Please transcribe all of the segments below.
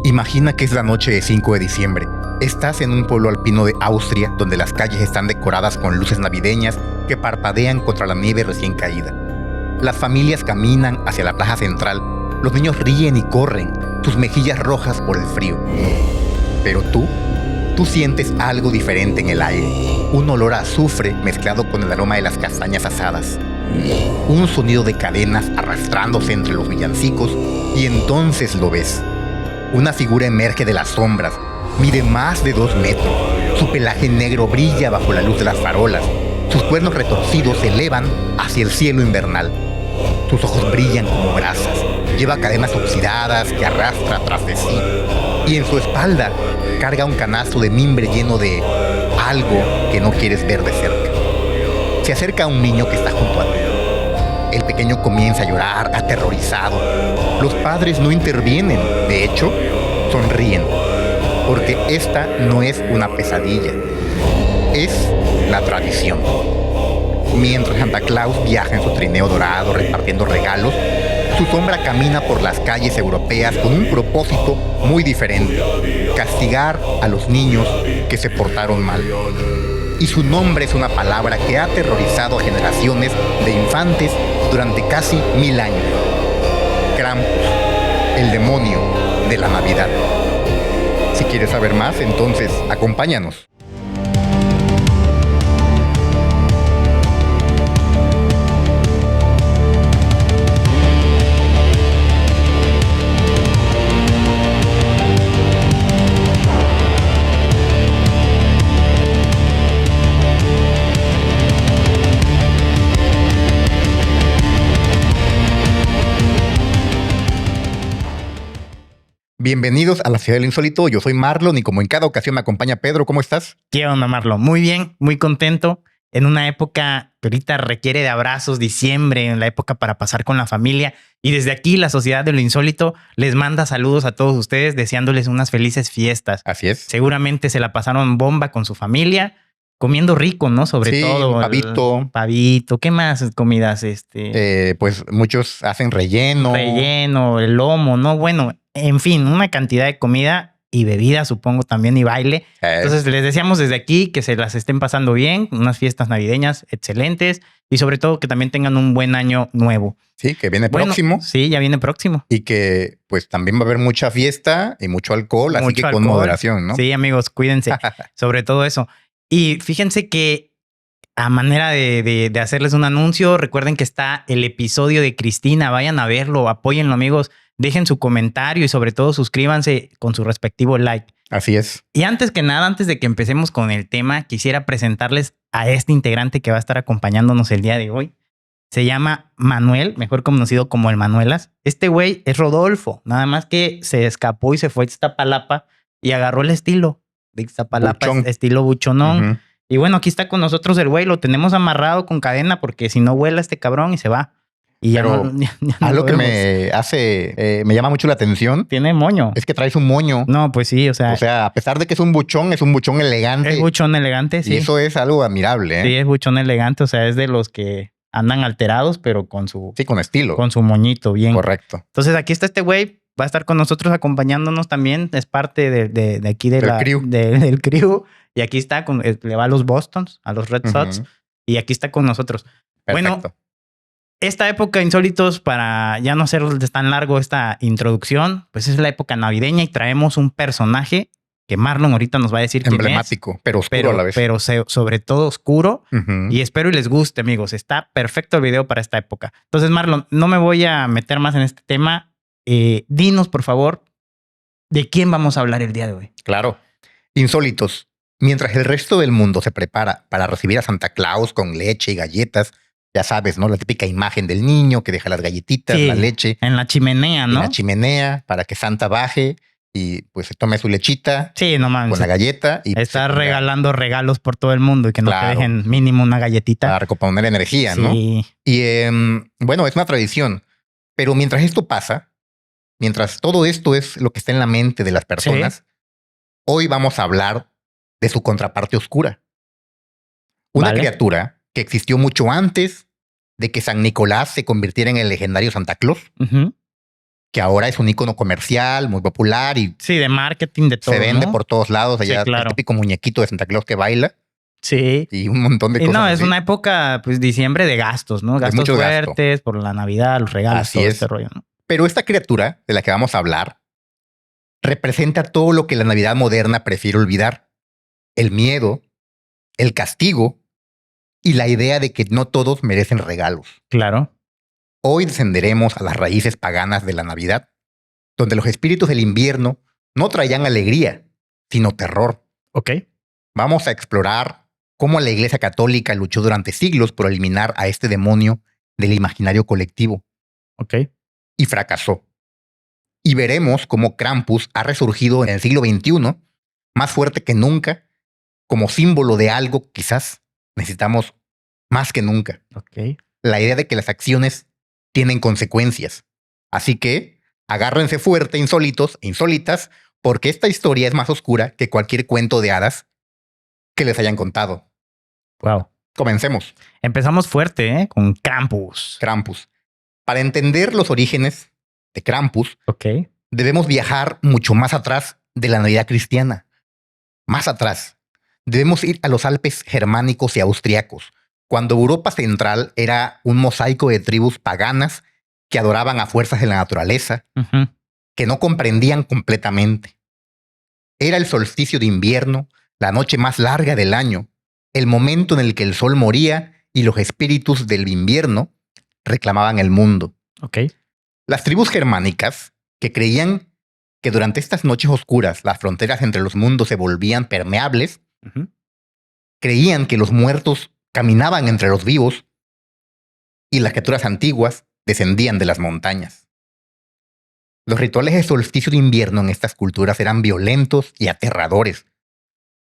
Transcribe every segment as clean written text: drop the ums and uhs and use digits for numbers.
Imagina que es la noche de 5 de diciembre. Estás en un pueblo alpino de Austria donde las calles están decoradas con luces navideñas que parpadean contra la nieve recién caída. Las familias caminan hacia la plaza central. Los niños ríen y corren, sus mejillas rojas por el frío. Pero tú sientes algo diferente en el aire. Un olor a azufre mezclado con el aroma de las castañas asadas. Un sonido de cadenas arrastrándose entre los villancicos y entonces lo ves. Una figura emerge de las sombras. Mide más de 2 metros. Su pelaje negro brilla bajo la luz de las farolas. Sus cuernos retorcidos se elevan hacia el cielo invernal. Sus ojos brillan como brasas. Lleva cadenas oxidadas que arrastra tras de sí. Y en su espalda carga un canasto de mimbre lleno de algo que no quieres ver de cerca. Se acerca a un niño que está junto a ti. El pequeño comienza a llorar, aterrorizado. Los padres no intervienen, de hecho, sonríen. Porque esta no es una pesadilla, es la tradición. Mientras Santa Claus viaja en su trineo dorado repartiendo regalos, su sombra camina por las calles europeas con un propósito muy diferente: castigar a los niños que se portaron mal. Y su nombre es una palabra que ha aterrorizado a generaciones de infantes durante casi 1000 años. Krampus, el demonio de la Navidad. Si quieres saber más, entonces acompáñanos. Bienvenidos a la Ciudad del Insólito. Yo soy Marlon y como en cada ocasión me acompaña Pedro. ¿Cómo estás? ¿Qué onda, Marlon? Muy bien, muy contento. En una época que ahorita requiere de abrazos, diciembre, en la época para pasar con la familia. Y desde aquí la Sociedad de lo Insólito les manda saludos a todos ustedes, deseándoles unas felices fiestas. Así es. Seguramente se la pasaron bomba con su familia, comiendo rico, ¿no? Sobre todo. Pavito. Pavito. ¿Qué más comidas? Pues muchos hacen relleno. Relleno, el lomo, ¿no? Bueno, en fin, una cantidad de comida y bebida, supongo también, y baile. Entonces les deseamos desde aquí que se las estén pasando bien, unas fiestas navideñas excelentes y sobre todo que también tengan un buen año nuevo. Sí, que viene próximo. Sí, ya viene próximo. Y que pues también va a haber mucha fiesta y mucho alcohol, así que con moderación, ¿no? Sí, amigos, cuídense. Sobre todo eso. Y fíjense que a manera de hacerles un anuncio, recuerden que está el episodio de Cristina. Vayan a verlo, apóyenlo, amigos. Dejen su comentario y sobre todo suscríbanse con su respectivo like. Así es. Y antes que nada, antes de que empecemos con el tema, quisiera presentarles a este integrante que va a estar acompañándonos el día de hoy. Se llama Manuel, mejor conocido como el Manuelas. Este güey es Rodolfo, nada más que se escapó y se fue a Iztapalapa y agarró el estilo de Iztapalapa, estilo buchonón. Y bueno, aquí está con nosotros el güey, lo tenemos amarrado con cadena porque si no vuela este cabrón y se va. Y pero ya algo que me llama mucho la atención. Tiene moño. Es que traes un moño. No, pues sí, o sea, a pesar de que es un buchón elegante. Es buchón elegante, sí. Y eso es algo admirable, ¿eh? Sí, es buchón elegante, o sea, es de los que andan alterados, pero con su... Sí, con estilo. Con su moñito, bien. Correcto. Entonces aquí está este güey, va a estar con nosotros acompañándonos también, es parte de aquí del crew. Y aquí está, le va a los Bostons, a los Red Sox, y aquí está con nosotros. Perfecto. Bueno, esta época, insólitos, para ya no ser tan largo esta introducción, pues es la época navideña y traemos un personaje que Marlon ahorita nos va a decir emblemático, quién es, pero oscuro a la vez. Pero sobre todo oscuro. Y espero y les guste, amigos. Está perfecto el video para esta época. Entonces, Marlon, no me voy a meter más en este tema. Dinos, por favor, ¿de quién vamos a hablar el día de hoy? Claro. Insólitos. Mientras el resto del mundo se prepara para recibir a Santa Claus con leche y galletas, ya sabes, ¿no? La típica imagen del niño que deja las galletitas, sí, la leche. En la chimenea, ¿no? En la chimenea para que Santa baje y pues se tome su lechita. Sí, no mames. Con la galleta. Y está regalando regalos por todo el mundo y que no te dejen mínimo una galletita. Para recomponer energía, ¿no? Sí. Y bueno, es una tradición. Pero mientras esto pasa, mientras todo esto es lo que está en la mente de las personas, hoy vamos a hablar de su contraparte oscura. Una criatura que existió mucho antes de que San Nicolás se convirtiera en el legendario Santa Claus. que ahora es un icono comercial muy popular y Sí, de marketing, de todo, se vende ¿no? por todos lados. Sí, Allá claro. el típico muñequito de Santa Claus que baila Sí. y un montón de Y cosas no, es así, una época, pues, diciembre de gastos, ¿no? de Gastos mucho gasto. fuertes por la Navidad, los regalos, Así todo es. este rollo, ¿no? Pero esta criatura de la que vamos a hablar representa todo lo que la Navidad moderna prefiere olvidar. El miedo, el castigo y la idea de que no todos merecen regalos. Claro. Hoy descenderemos a las raíces paganas de la Navidad, donde los espíritus del invierno no traían alegría, sino terror. Ok. Vamos a explorar cómo la Iglesia Católica luchó durante siglos por eliminar a este demonio del imaginario colectivo Ok. y fracasó. Y veremos cómo Krampus ha resurgido en el siglo XXI, más fuerte que nunca, como símbolo de algo que quizás necesitamos más que nunca. Ok. La idea de que las acciones tienen consecuencias. Así que agárrense fuerte, insólitos e insólitas, porque esta historia es más oscura que cualquier cuento de hadas que les hayan contado. Wow. Comencemos. Empezamos fuerte, ¿eh? Con Krampus. Krampus. Para entender los orígenes de Krampus, Ok. debemos viajar mucho más atrás de la Navidad cristiana. Más atrás. Debemos ir a los Alpes germánicos y austriacos, cuando Europa Central era un mosaico de tribus paganas que adoraban a fuerzas de la naturaleza, Ujú. que no comprendían completamente. Era el solsticio de invierno, la noche más larga del año, el momento en el que el sol moría y los espíritus del invierno reclamaban el mundo. Ok. Las tribus germánicas, que creían que durante estas noches oscuras las fronteras entre los mundos se volvían permeables, Ujú. creían que los muertos caminaban entre los vivos y las criaturas antiguas descendían de las montañas. Los rituales de solsticio de invierno en estas culturas eran violentos y aterradores.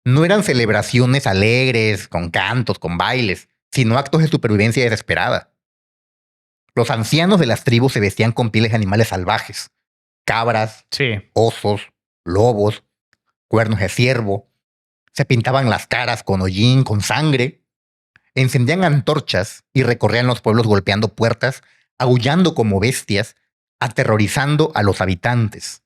No eran celebraciones alegres, con cantos, con bailes, sino actos de supervivencia desesperada. Los ancianos de las tribus se vestían con pieles de animales salvajes, cabras, Sí. osos, lobos, cuernos de ciervo. Se pintaban las caras con hollín, con sangre. Encendían antorchas y recorrían los pueblos golpeando puertas, aullando como bestias, aterrorizando a los habitantes.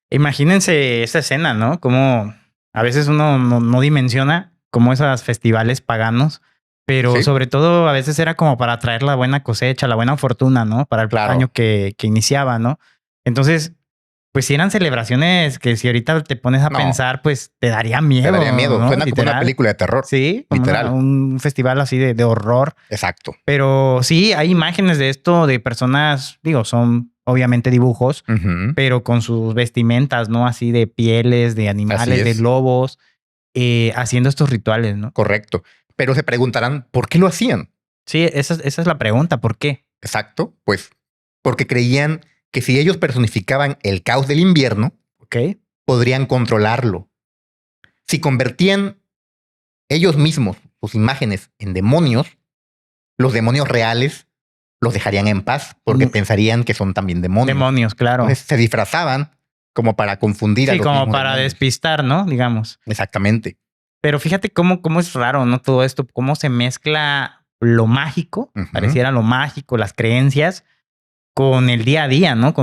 Imagínense esa escena, ¿no? Como a veces uno no dimensiona como esos festivales paganos, pero ¿Sí? sobre todo a veces era como para traer la buena cosecha, la buena fortuna, ¿no? Para el Claro. año que iniciaba, ¿no? Entonces, pues si eran celebraciones que si ahorita te pones a No. pensar, pues te daría miedo. Te daría miedo. ¿no? Suena como una Literal. película de terror. Sí, como Literal. un festival así de horror. Exacto. Pero sí, hay imágenes de esto de personas, digo, son obviamente dibujos, Ujú. pero con sus vestimentas, ¿no? Así de pieles, de animales, Así de es. lobos, haciendo estos rituales, ¿no? Correcto. Pero se preguntarán, ¿por qué lo hacían? Sí, esa es la pregunta, ¿por qué? Exacto. Pues porque creían que si ellos personificaban el caos del invierno, ¿Ok? podrían controlarlo. Si convertían ellos mismos sus imágenes en demonios, los demonios reales los dejarían en paz porque Mm. pensarían que son también demonios. Demonios, claro. Entonces se disfrazaban como para confundir a Sí, los como mismos para demonios. despistar, ¿no? Digamos. Exactamente. Pero fíjate cómo es raro, ¿no? Todo esto, cómo se mezcla lo mágico, Ujú. pareciera lo mágico, las creencias, con el día a día, ¿no?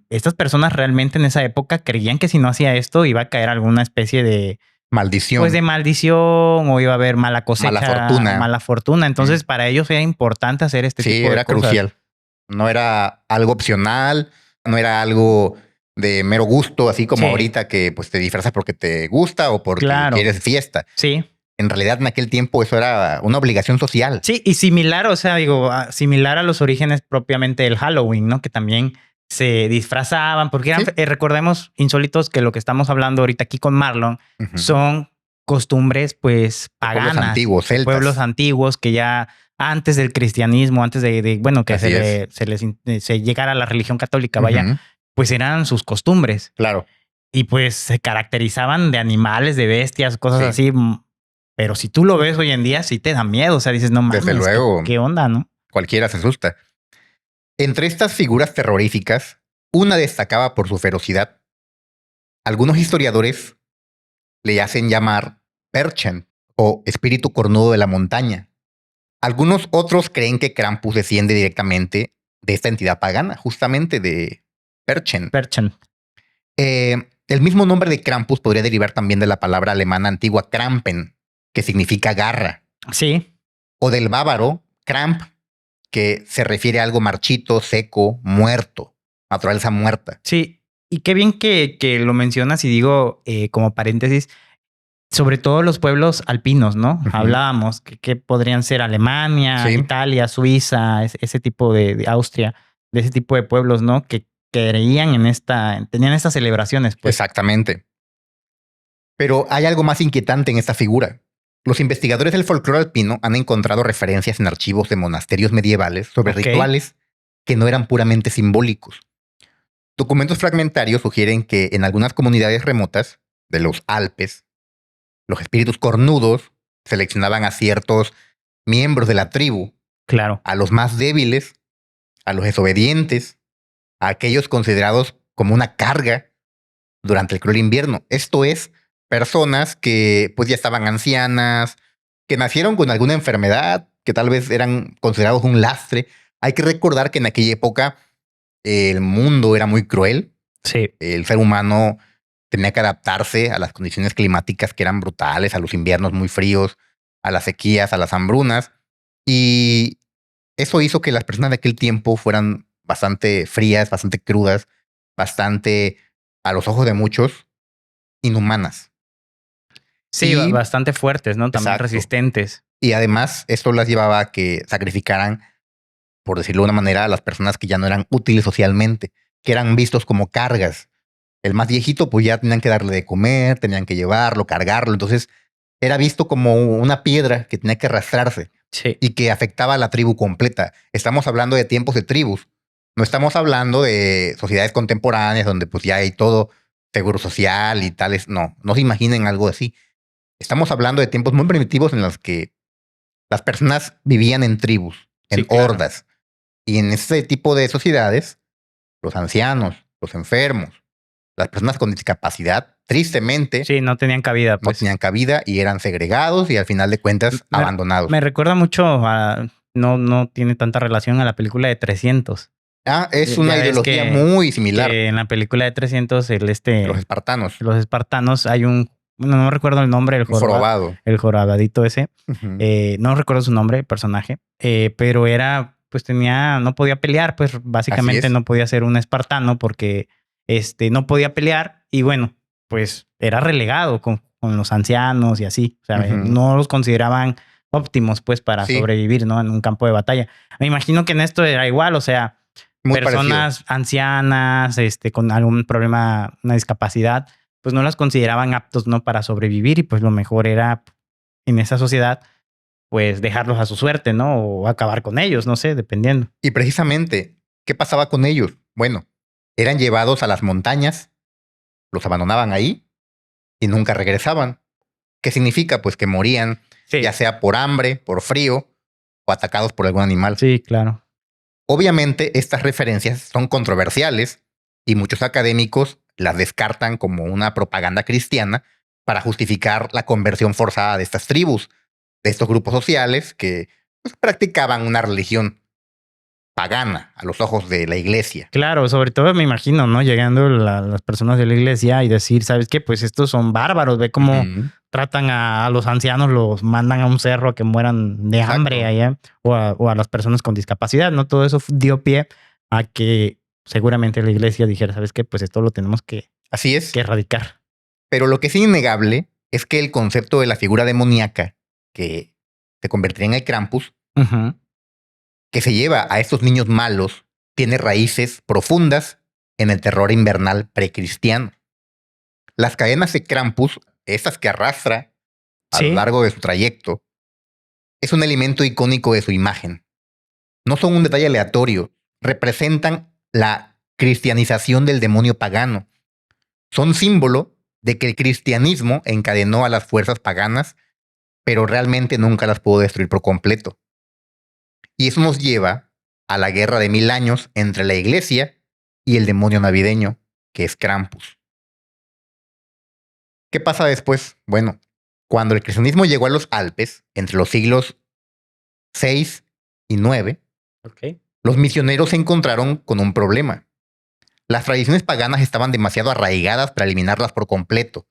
Estas personas realmente en esa época creían que si no hacía esto iba a caer alguna especie de, Maldición. pues de maldición o iba a haber mala cosecha. Mala fortuna. Entonces, para ellos era importante hacer este Sí, tipo de era cosas. crucial. No era algo opcional, no era algo de mero gusto, así como Sí. ahorita que pues te disfrazas porque te gusta o porque Claro. quieres fiesta. Sí. En realidad en aquel tiempo eso era una obligación social. Sí, y similar, o sea, digo, similar a los orígenes propiamente del Halloween, ¿no? Que también se disfrazaban, porque eran, Sí. recordemos, insólitos, que lo que estamos hablando ahorita aquí con Marlon Ujú. son costumbres, pues, paganas. Pueblos antiguos, celtas. Pueblos antiguos que ya antes del cristianismo, antes de bueno, que Así se llegara a la religión católica, vaya, Ujú. pues eran sus costumbres. Claro. Y pues se caracterizaban de animales, de bestias, cosas Sí. así. Pero si tú lo ves hoy en día, sí te da miedo. O sea, dices, no mames, Desde luego. ¿qué onda, no? Cualquiera se asusta. Entre estas figuras terroríficas, una destacaba por su ferocidad. Algunos historiadores le hacen llamar Perchen o espíritu cornudo de la montaña. Algunos otros creen que Krampus desciende directamente de esta entidad pagana, justamente de Perchen. Perchen. El mismo nombre de Krampus podría derivar también de la palabra alemana antigua Krampen, que significa garra, Sí. o del bávaro Kramp, que se refiere a algo marchito, seco, muerto, naturaleza muerta. Sí. Y qué bien que lo mencionas y digo como paréntesis, sobre todo los pueblos alpinos, ¿no? Ujú. Hablábamos que podrían ser Alemania, Sí. Italia, Suiza, ese tipo de Austria, de ese tipo de pueblos, ¿no? Que creían tenían estas celebraciones, pues. Exactamente. Pero hay algo más inquietante en esta figura. Los investigadores del folclore alpino han encontrado referencias en archivos de monasterios medievales sobre Ok. rituales que no eran puramente simbólicos. Documentos fragmentarios sugieren que en algunas comunidades remotas de los Alpes, los espíritus cornudos seleccionaban a ciertos miembros de la tribu, Claro. a los más débiles, a los desobedientes, a aquellos considerados como una carga durante el cruel invierno. Esto es, personas que pues ya estaban ancianas, que nacieron con alguna enfermedad, que tal vez eran considerados un lastre. Hay que recordar que en aquella época el mundo era muy cruel. Sí. El ser humano tenía que adaptarse a las condiciones climáticas que eran brutales, a los inviernos muy fríos, a las sequías, a las hambrunas. Y eso hizo que las personas de aquel tiempo fueran bastante frías, bastante crudas, bastante, a los ojos de muchos, inhumanas. Sí, Y, bastante fuertes, ¿no? También exacto. resistentes. Y además, esto las llevaba a que sacrificaran, por decirlo de una manera, a las personas que ya no eran útiles socialmente, que eran vistos como cargas. El más viejito, pues ya tenían que darle de comer, tenían que llevarlo, cargarlo. Entonces, era visto como una piedra que tenía que arrastrarse Sí. y que afectaba a la tribu completa. Estamos hablando de tiempos de tribus. No estamos hablando de sociedades contemporáneas donde pues ya hay todo seguro social y tales. No, no se imaginen algo así. Estamos hablando de tiempos muy primitivos en los que las personas vivían en tribus, en Sí, claro. hordas. Y en ese tipo de sociedades, los ancianos, los enfermos, las personas con discapacidad, tristemente, Sí, no tenían cabida, no pues. tenían cabida y eran segregados y al final de cuentas abandonados. Me recuerda mucho a... No tiene tanta relación a la película de 300. Es Ya una ves ideología muy similar. que en la película de 300, Los espartanos. los espartanos, hay no recuerdo el nombre, Un jorobado. el jorobadito ese. Ujú. No recuerdo su nombre, el personaje, pero pues no podía pelear, pues básicamente es. no podía ser un espartano porque no podía pelear y bueno, pues era relegado con los ancianos y así. O sea, Ujú. no los consideraban óptimos pues para Sí. sobrevivir, ¿no? En un campo de batalla. Me imagino que en esto era igual, o sea, Muy personas ancianas, con algún problema, una discapacidad, pues no las consideraban aptos, ¿no? Para sobrevivir y pues lo mejor era en esa sociedad, pues dejarlos a su suerte, ¿no? O acabar con ellos, no sé, dependiendo. Y precisamente, ¿qué pasaba con ellos? Bueno, eran llevados a las montañas, los abandonaban ahí y nunca regresaban. ¿Qué significa? Pues que morían, Sí, ya sea por hambre, por frío o atacados por algún animal. sí, claro. Obviamente, estas referencias son controversiales y muchos académicos las descartan como una propaganda cristiana para justificar la conversión forzada de estas tribus, de estos grupos sociales que pues, practicaban una religión pagana a los ojos de la iglesia. Claro, sobre todo me imagino, ¿no? Llegando las personas de la iglesia y decir, ¿sabes qué? Pues estos son bárbaros, ve cómo Ujú. tratan a los ancianos, los mandan a un cerro a que mueran de Exacto. hambre allá, o a las personas con discapacidad, ¿no? Todo eso dio pie a que seguramente la iglesia dijera, ¿sabes qué? Pues esto lo tenemos que Así es. erradicar. Pero lo que es innegable es que el concepto de la figura demoníaca que se convertiría en el Krampus, Ujú. que se lleva a estos niños malos, tiene raíces profundas en el terror invernal precristiano. Las cadenas de Krampus, estas que arrastra a lo Sí, largo de su trayecto, es un elemento icónico de su imagen. No son un detalle aleatorio, representan la cristianización del demonio pagano. Son símbolo de que el cristianismo encadenó a las fuerzas paganas, pero realmente nunca las pudo destruir por completo. Y eso nos lleva a la guerra de 1000 años entre la iglesia y el demonio navideño, que es Krampus. ¿Qué pasa después? Bueno, cuando el cristianismo llegó a los Alpes, entre los siglos 6 y 9, ok. Los misioneros se encontraron con un problema. Las tradiciones paganas estaban demasiado arraigadas para eliminarlas por completo.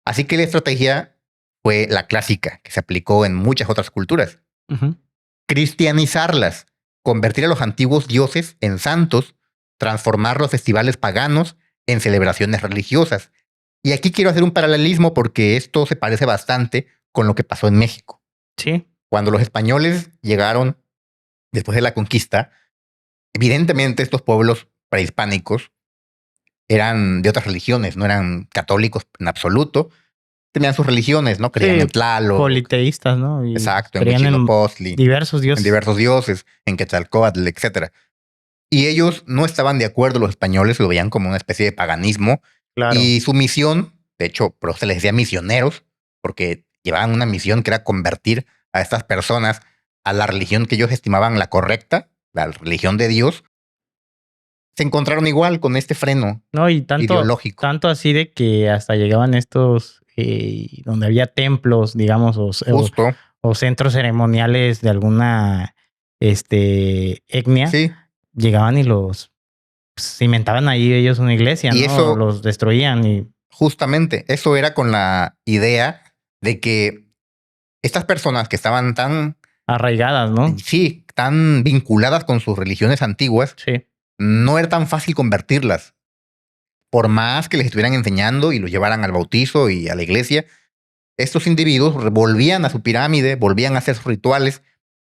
Así que la estrategia fue la clásica, que se aplicó en muchas otras culturas. Ujú. Cristianizarlas, convertir a los antiguos dioses en santos, transformar los festivales paganos en celebraciones religiosas. Y aquí quiero hacer un paralelismo porque esto se parece bastante con lo que pasó en México. Sí. Cuando los españoles llegaron después de la conquista, evidentemente estos pueblos prehispánicos eran de otras religiones, no eran católicos en absoluto. Tenían sus religiones, ¿no? Creían Sí, en Tlaloc, politeístas, ¿no? Y exacto, en creían en Huitzilopochtli, diversos en dioses. diversos dioses, en Quetzalcóatl, etcétera. Y ellos no estaban de acuerdo, los españoles lo veían como una especie de paganismo. Claro. Y su misión, de hecho, por eso se les decía misioneros, porque llevaban una misión que era convertir a estas personas a la religión que ellos estimaban la correcta, la religión de Dios. Se encontraron igual con este freno No, y ideológico. tanto así de que hasta llegaban estos donde había templos, digamos, Justo. o centros ceremoniales de alguna etnia, Sí. llegaban y los cimentaban ahí ellos una iglesia, Y ¿no? eso- Los destruían y Justamente, eso era con la idea de que estas personas que estaban tan, arraigadas, ¿no? sí, tan vinculadas con sus religiones antiguas, Sí. no era tan fácil convertirlas. Por más que les estuvieran enseñando y los llevaran al bautizo y a la iglesia, estos individuos volvían a su pirámide, volvían a hacer sus rituales,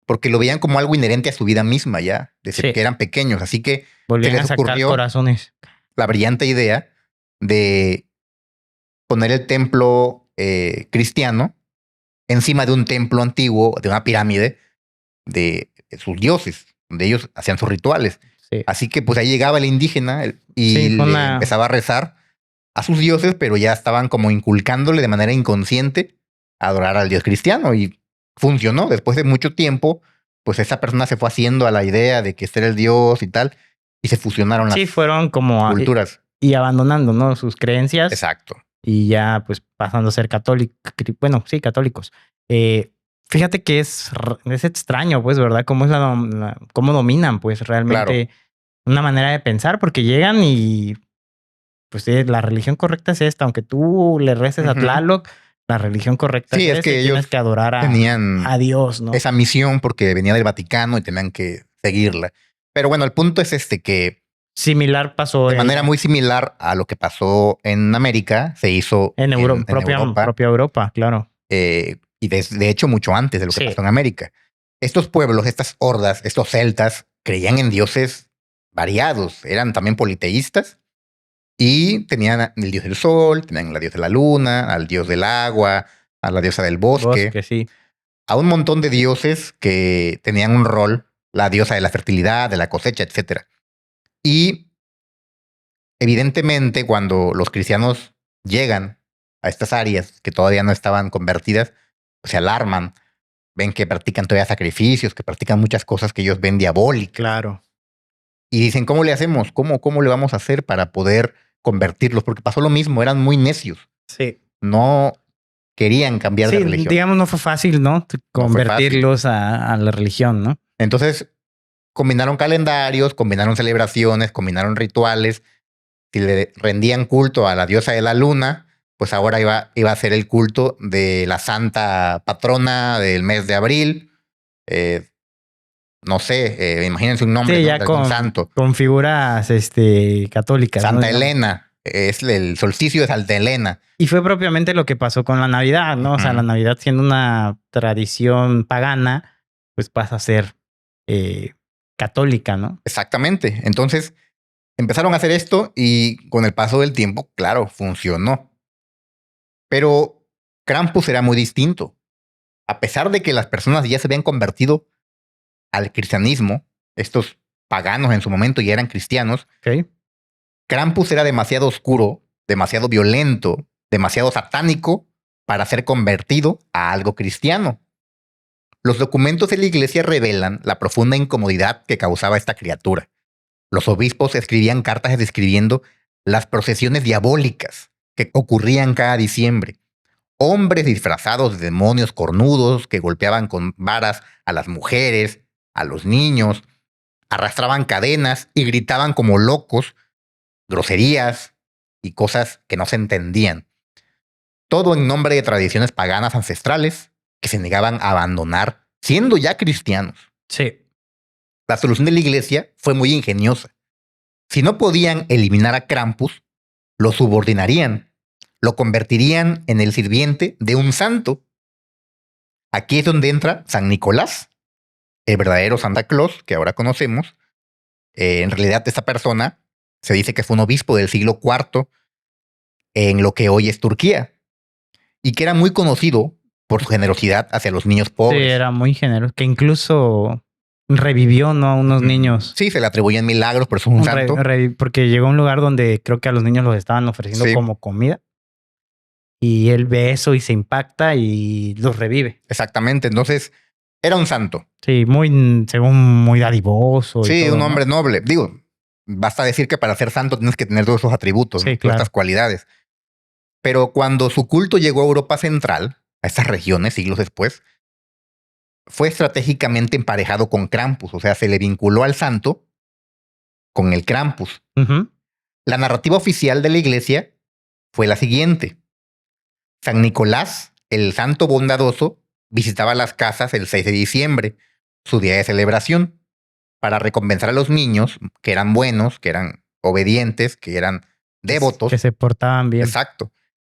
porque lo veían como algo inherente a su vida misma ya, desde Sí. que eran pequeños. Así que Volvían les a sacar ocurrió corazones. la brillante idea de poner el templo cristiano encima de un templo antiguo, de una pirámide de sus dioses, donde ellos hacían sus rituales. Sí. Así que pues ahí llegaba el indígena y Sí, fue le empezaba a rezar a sus dioses, pero ya estaban como inculcándole de manera inconsciente a adorar al dios cristiano y funcionó. Después de mucho tiempo, pues esa persona se fue haciendo a la idea de que este era el dios y tal, y se fusionaron las Sí, fueron como culturas. y abandonando, ¿no? Sus creencias. Exacto. Y ya pues pasando a ser católicos, bueno, sí, católicos. Fíjate que es extraño, pues, ¿verdad? Cómo es cómo dominan, pues, realmente una manera de pensar, porque llegan y pues la religión correcta es esta, aunque tú le reces a Ujú. Tlaloc, la religión correcta Sí, es esta, que y tienes ellos que adorar tenían a Dios, ¿no? esa misión porque venía del Vaticano y tenían que seguirla. Pero bueno, el punto es que Similar pasó de manera muy similar a lo que pasó en América, se hizo en en propia Europa, claro. Y de hecho mucho antes de lo que Sí. pasó en América. Estos pueblos, estas hordas, estos celtas, creían en dioses variados, eran también politeístas y tenían el dios del sol, tenían la diosa de la luna, al dios del agua, a la diosa del bosque, Sí. a un montón de dioses que tenían un rol, la diosa de la fertilidad, de la cosecha, etc. Y evidentemente cuando los cristianos llegan a estas áreas que todavía no estaban convertidas, pues se alarman, ven que practican todavía sacrificios, que practican muchas cosas que ellos ven diabólicas. Claro. Y dicen, ¿cómo le hacemos? ¿Cómo le vamos a hacer para poder convertirlos? Porque pasó lo mismo, eran muy necios. Sí. No querían cambiar de religión. Digamos, no fue fácil, ¿no? Convertirlos a la religión, ¿no? Entonces, combinaron calendarios, combinaron celebraciones, combinaron rituales. Si le rendían culto a la diosa de la luna, pues ahora iba a ser el culto de la santa patrona del mes de abril. No sé, imagínense un nombre, Sí, ¿no? ya De algún santo. con figuras católicas. Santa ¿no? Elena. Es el solsticio de Santa Elena. Y fue propiamente lo que pasó con la Navidad, ¿no? O sea, la Navidad siendo una tradición pagana, pues pasa a ser católica, ¿no? Exactamente. Entonces, empezaron a hacer esto y con el paso del tiempo, claro, funcionó. Pero Krampus era muy distinto. A pesar de que las personas ya se habían convertido al cristianismo, estos paganos en su momento ya eran cristianos, Ok. Krampus era demasiado oscuro, demasiado violento, demasiado satánico para ser convertido a algo cristiano. Los documentos de la iglesia revelan la profunda incomodidad que causaba esta criatura. Los obispos escribían cartas describiendo las procesiones diabólicas que ocurrían cada diciembre. Hombres disfrazados de demonios cornudos que golpeaban con varas a las mujeres, a los niños, arrastraban cadenas y gritaban como locos, groserías y cosas que no se entendían. Todo en nombre de tradiciones paganas ancestrales que se negaban a abandonar siendo ya cristianos. Sí. La solución de la iglesia fue muy ingeniosa. Si no podían eliminar a Krampus, lo subordinarían, lo convertirían en el sirviente de un santo. Aquí es donde entra San Nicolás, el verdadero Santa Claus que ahora conocemos. En realidad, esta persona se dice que fue un obispo del siglo IV en lo que hoy es Turquía y que era muy conocido por su generosidad hacia los niños pobres. Sí, era muy generoso, que incluso revivió, ¿no? A unos niños. Sí, se le atribuían milagros, pero es un santo. Porque llegó a un lugar donde creo que a los niños los estaban ofreciendo como comida. Y él ve eso y se impacta y los revive. Exactamente. Entonces, era un santo. Sí, según muy dadivoso. Sí, y todo, un hombre ¿no? noble. Digo, basta decir que para ser santo tienes que tener todos esos atributos, Sí, ¿no? claro. Todas estas cualidades. Pero cuando su culto llegó a Europa Central, a estas regiones, siglos después, fue estratégicamente emparejado con Krampus. O sea, se le vinculó al santo con el Krampus. La narrativa oficial de la iglesia fue la siguiente. San Nicolás, el santo bondadoso, visitaba las casas el 6 de diciembre, su día de celebración, para recompensar a los niños que eran buenos, que eran obedientes, que eran devotos. Que se portaban bien. Exacto.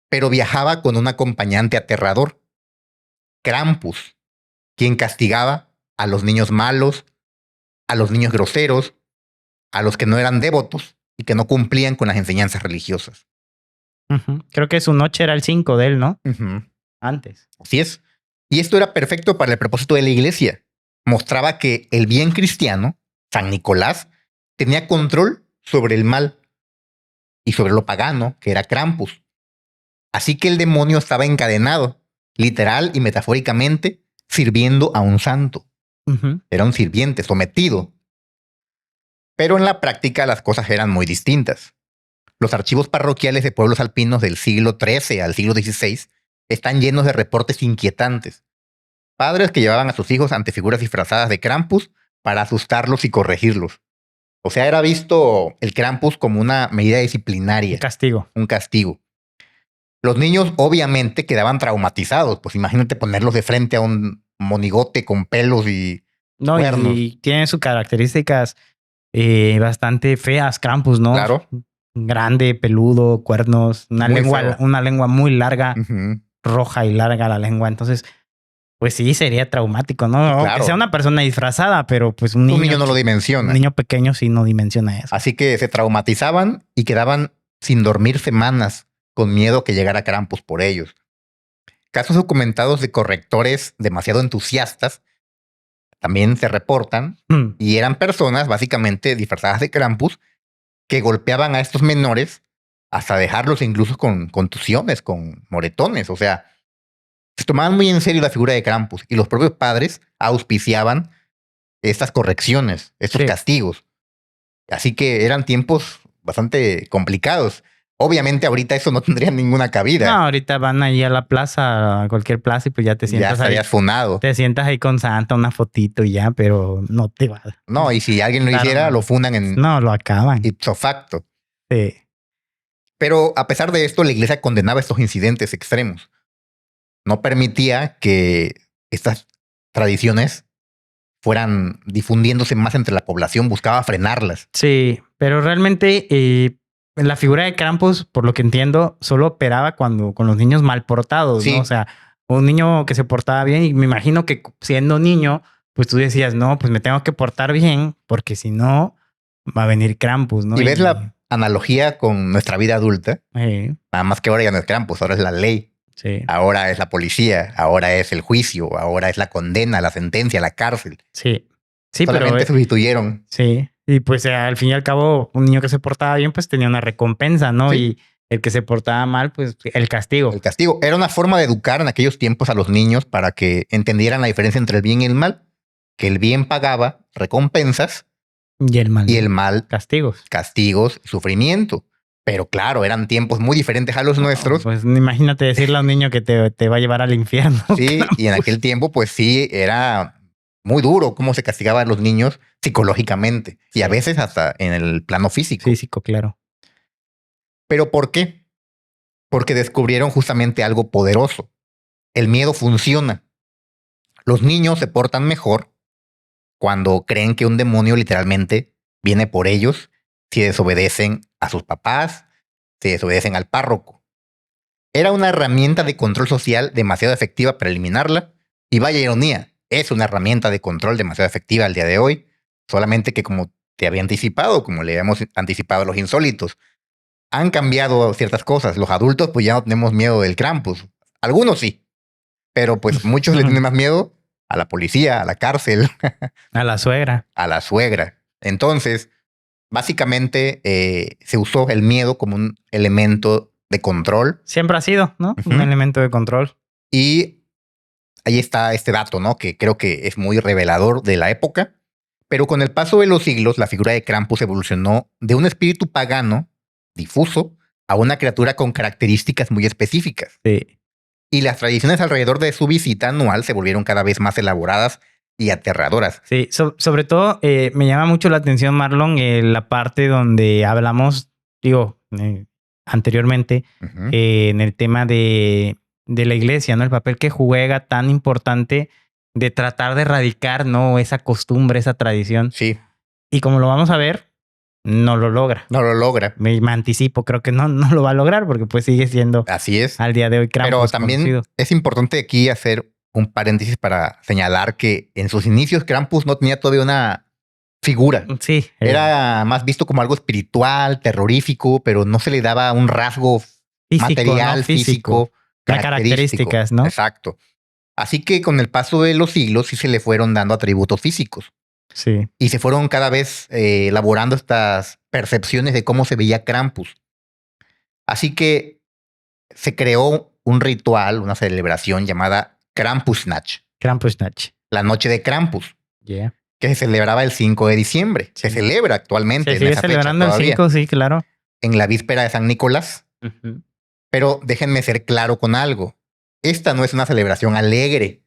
Pero viajaba con un acompañante aterrador, Krampus, quien castigaba a los niños malos, a los niños groseros, a los que no eran devotos y que no cumplían con las enseñanzas religiosas. Creo que su noche era el 5 de él, ¿no? Antes. Así es. Y esto era perfecto para el propósito de la iglesia. Mostraba que el bien cristiano, San Nicolás, tenía control sobre el mal y sobre lo pagano, que era Krampus. Así que el demonio estaba encadenado, literal y metafóricamente, sirviendo a un santo. Era un sirviente sometido. Pero en la práctica las cosas eran muy distintas. Los archivos parroquiales de pueblos alpinos del siglo XIII al siglo XVI están llenos de reportes inquietantes. Padres que llevaban a sus hijos ante figuras disfrazadas de Krampus para asustarlos y corregirlos. O sea, era visto el Krampus como una medida disciplinaria. Un castigo. Los niños obviamente quedaban traumatizados. Pues imagínate ponerlos de frente a un monigote con pelos y cuernos. Y tiene sus características bastante feas, Krampus, ¿no? Claro. Grande, peludo, cuernos, una lengua muy larga, roja y larga la lengua. Entonces, pues sí, sería traumático, ¿no? Claro. Aunque sea una persona disfrazada, pero pues un niño no lo dimensiona. Un niño pequeño sí no dimensiona eso. Así que se traumatizaban y quedaban sin dormir semanas con miedo que llegara Krampus por ellos. Casos documentados de correctores demasiado entusiastas también se reportan y eran personas básicamente disfrazadas de Krampus que golpeaban a estos menores hasta dejarlos incluso con contusiones, con moretones. O sea, se tomaban muy en serio la figura de Krampus y los propios padres auspiciaban estas correcciones, estos castigos. Así que eran tiempos bastante complicados. Obviamente ahorita eso no tendría ninguna cabida. No, ahorita van ahí a la plaza, a cualquier plaza, y pues ya te sientas ya estarías funado. Te sientas ahí con Santa, una fotito y ya, pero no te va. No, y si alguien lo hiciera, lo funan en... No, lo acaban. Ipso facto. Sí. Pero a pesar de esto, la iglesia condenaba estos incidentes extremos. No permitía que estas tradiciones fueran difundiéndose más entre la población, buscaba frenarlas. Sí, pero realmente la figura de Krampus, por lo que entiendo, solo operaba con los niños mal portados, ¿no? O sea, un niño que se portaba bien, y me imagino que siendo niño, pues tú decías, no, pues me tengo que portar bien, porque si no, va a venir Krampus, ¿no? Y ves la analogía con nuestra vida adulta. Nada más que ahora ya no es Krampus, ahora es la ley. Sí. Ahora es la policía, ahora es el juicio, ahora es la condena, la sentencia, la cárcel. Sí. Sí, solamente sustituyeron. Sí. Y pues al fin y al cabo, un niño que se portaba bien, pues tenía una recompensa, ¿no? Sí. Y el que se portaba mal, pues el castigo. El castigo. Era una forma de educar en aquellos tiempos a los niños para que entendieran la diferencia entre el bien y el mal. Que el bien pagaba recompensas. Y el mal. Y el mal. Castigos. Castigos, sufrimiento. Pero claro, eran tiempos muy diferentes a los nuestros. Pues imagínate decirle a un niño que te va a llevar al infierno. Sí, y en aquel tiempo, pues sí, era muy duro cómo se castigaba a los niños psicológicamente y a veces hasta en el plano físico. Físico, claro. ¿Pero por qué? Porque descubrieron justamente algo poderoso. El miedo funciona. Los niños se portan mejor cuando creen que un demonio literalmente viene por ellos si desobedecen a sus papás, si desobedecen al párroco. Era una herramienta de control social demasiado efectiva para eliminarla. Y vaya ironía, es una herramienta de control demasiado efectiva al día de hoy. Solamente que como te había anticipado, como le habíamos anticipado a los insólitos, han cambiado ciertas cosas. Los adultos pues ya no tenemos miedo del Krampus. Algunos sí, pero pues muchos le tienen más miedo a la policía, a la cárcel, A la suegra. a la suegra. Entonces, básicamente se usó el miedo como un elemento de control. Siempre ha sido, ¿no? Ujú. Un elemento de control. Y ahí está este dato, ¿no? Que creo que es muy revelador de la época. Pero con el paso de los siglos, la figura de Krampus evolucionó de un espíritu pagano difuso a una criatura con características muy específicas. Sí. Y las tradiciones alrededor de su visita anual se volvieron cada vez más elaboradas y aterradoras. Sí, sobre todo me llama mucho la atención, Marlon, la parte donde hablamos, anteriormente, Ujú. en el tema de la iglesia, ¿no? El papel que juega tan importante de tratar de erradicar, ¿no? Esa costumbre, esa tradición. Sí, Y como lo vamos a ver, no lo logra. no lo logra. Me anticipo, creo que no lo va a lograr porque pues sigue siendo Así es. al día de hoy Krampus Pero también conocido. es importante aquí hacer un paréntesis para señalar que en sus inicios Krampus no tenía todavía una figura. Sí. Era más visto como algo espiritual, terrorífico, pero no se le daba un rasgo físico, material, ¿no? físico, Las características, ¿no? Exacto. Así que con el paso de los siglos sí se le fueron dando atributos físicos Sí. y se fueron cada vez elaborando estas percepciones de cómo se veía Krampus. Así que se creó un ritual, una celebración llamada Krampusnacht, Krampusnacht. la noche de Krampus, Yeah. que se celebraba el 5 de diciembre. Se Sí. celebra actualmente Se en sigue esa fecha celebrando el todavía, 5, sí, claro. en la víspera de San Nicolás. Ujú. Pero déjenme ser claro con algo. Esta no es una celebración alegre.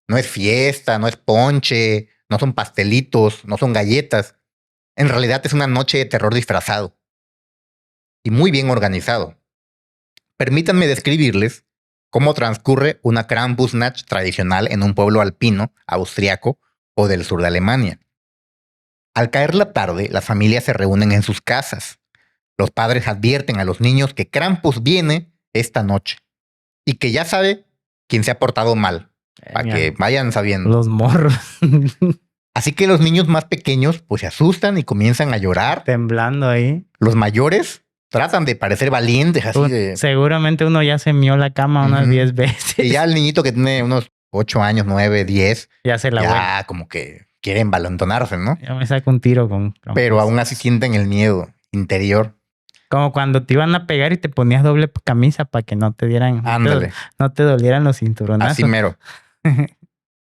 No es fiesta, no es ponche, no son pastelitos, no son galletas. En realidad es una noche de terror disfrazado y muy bien organizado. Permítanme describirles cómo transcurre una Krampusnacht tradicional en un pueblo alpino, austriaco o del sur de Alemania. Al caer la tarde, las familias se reúnen en sus casas. Los padres advierten a los niños que Krampus viene esta noche y que ya sabe quién se ha portado mal, para Mira, que vayan sabiendo. los morros Así que los niños más pequeños pues se asustan y comienzan a llorar. temblando ahí. Los mayores tratan de parecer valientes, así de... Seguramente uno ya se mió la cama unas Ujú. 10 veces. Y ya el niñito que tiene unos 8 años, 9, 10, Ya se la vuelve. ya como que quieren valentonarse, ¿no? Ya me saco un tiro con Pero aún así sienten el miedo interior. como cuando te iban a pegar y te ponías doble camisa para que no te dieran, Ándale, no te dolieran los cinturonazos. así mero.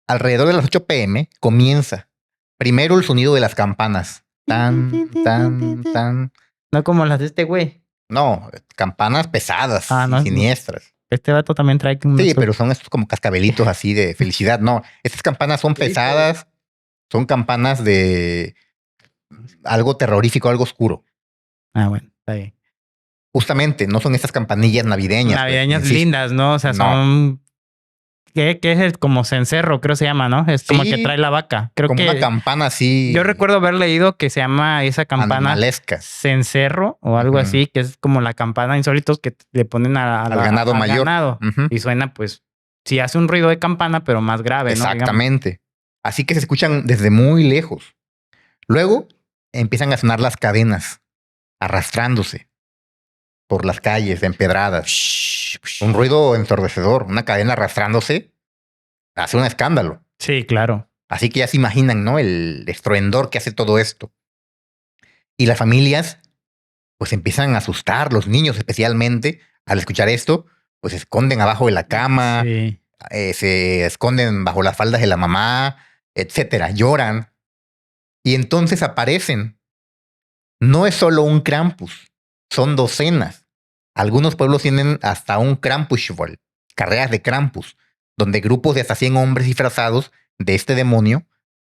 Alrededor de las 8 p.m. comienza primero el sonido de las campanas. Tan, tan, tan. No como las de este güey. No, campanas pesadas Ah, y no. siniestras. Este vato también trae un... Sí, pero son estos como cascabelitos así de felicidad. No, estas campanas son pesadas, son campanas de algo terrorífico, algo oscuro. Ah, bueno, está bien. Justamente, no son estas campanillas navideñas. pues, Navideñas insisto. lindas, ¿no? O sea, No. son... ¿Qué es el como cencerro, creo se llama, ¿no? Es como Sí, que trae la vaca. Creo como que... una campana así. Yo recuerdo haber leído que se llama esa campana animalesca. cencerro o algo Ujú. así, que es como la campana insólitos que le ponen Al ganado mayor. ganado. Ujú. Y suena, pues, sí hace un ruido de campana, pero más grave, ¿no? Exactamente. Así que se escuchan desde muy lejos. Luego empiezan a sonar las cadenas, arrastrándose por las calles empedradas. Digamos. Un ruido ensordecedor, una cadena arrastrándose, hace un escándalo. Sí, claro. Así que ya se imaginan, ¿no? El estruendor que hace todo esto. Y las familias, pues empiezan a asustar, los niños especialmente, al escuchar esto, pues se esconden abajo de la cama, Sí. se esconden bajo las faldas de la mamá, etcétera, lloran. Y entonces aparecen. No es solo un Krampus, son docenas. Algunos pueblos tienen hasta un Krampusfall, carreras de Krampus, donde grupos de hasta 100 hombres disfrazados de este demonio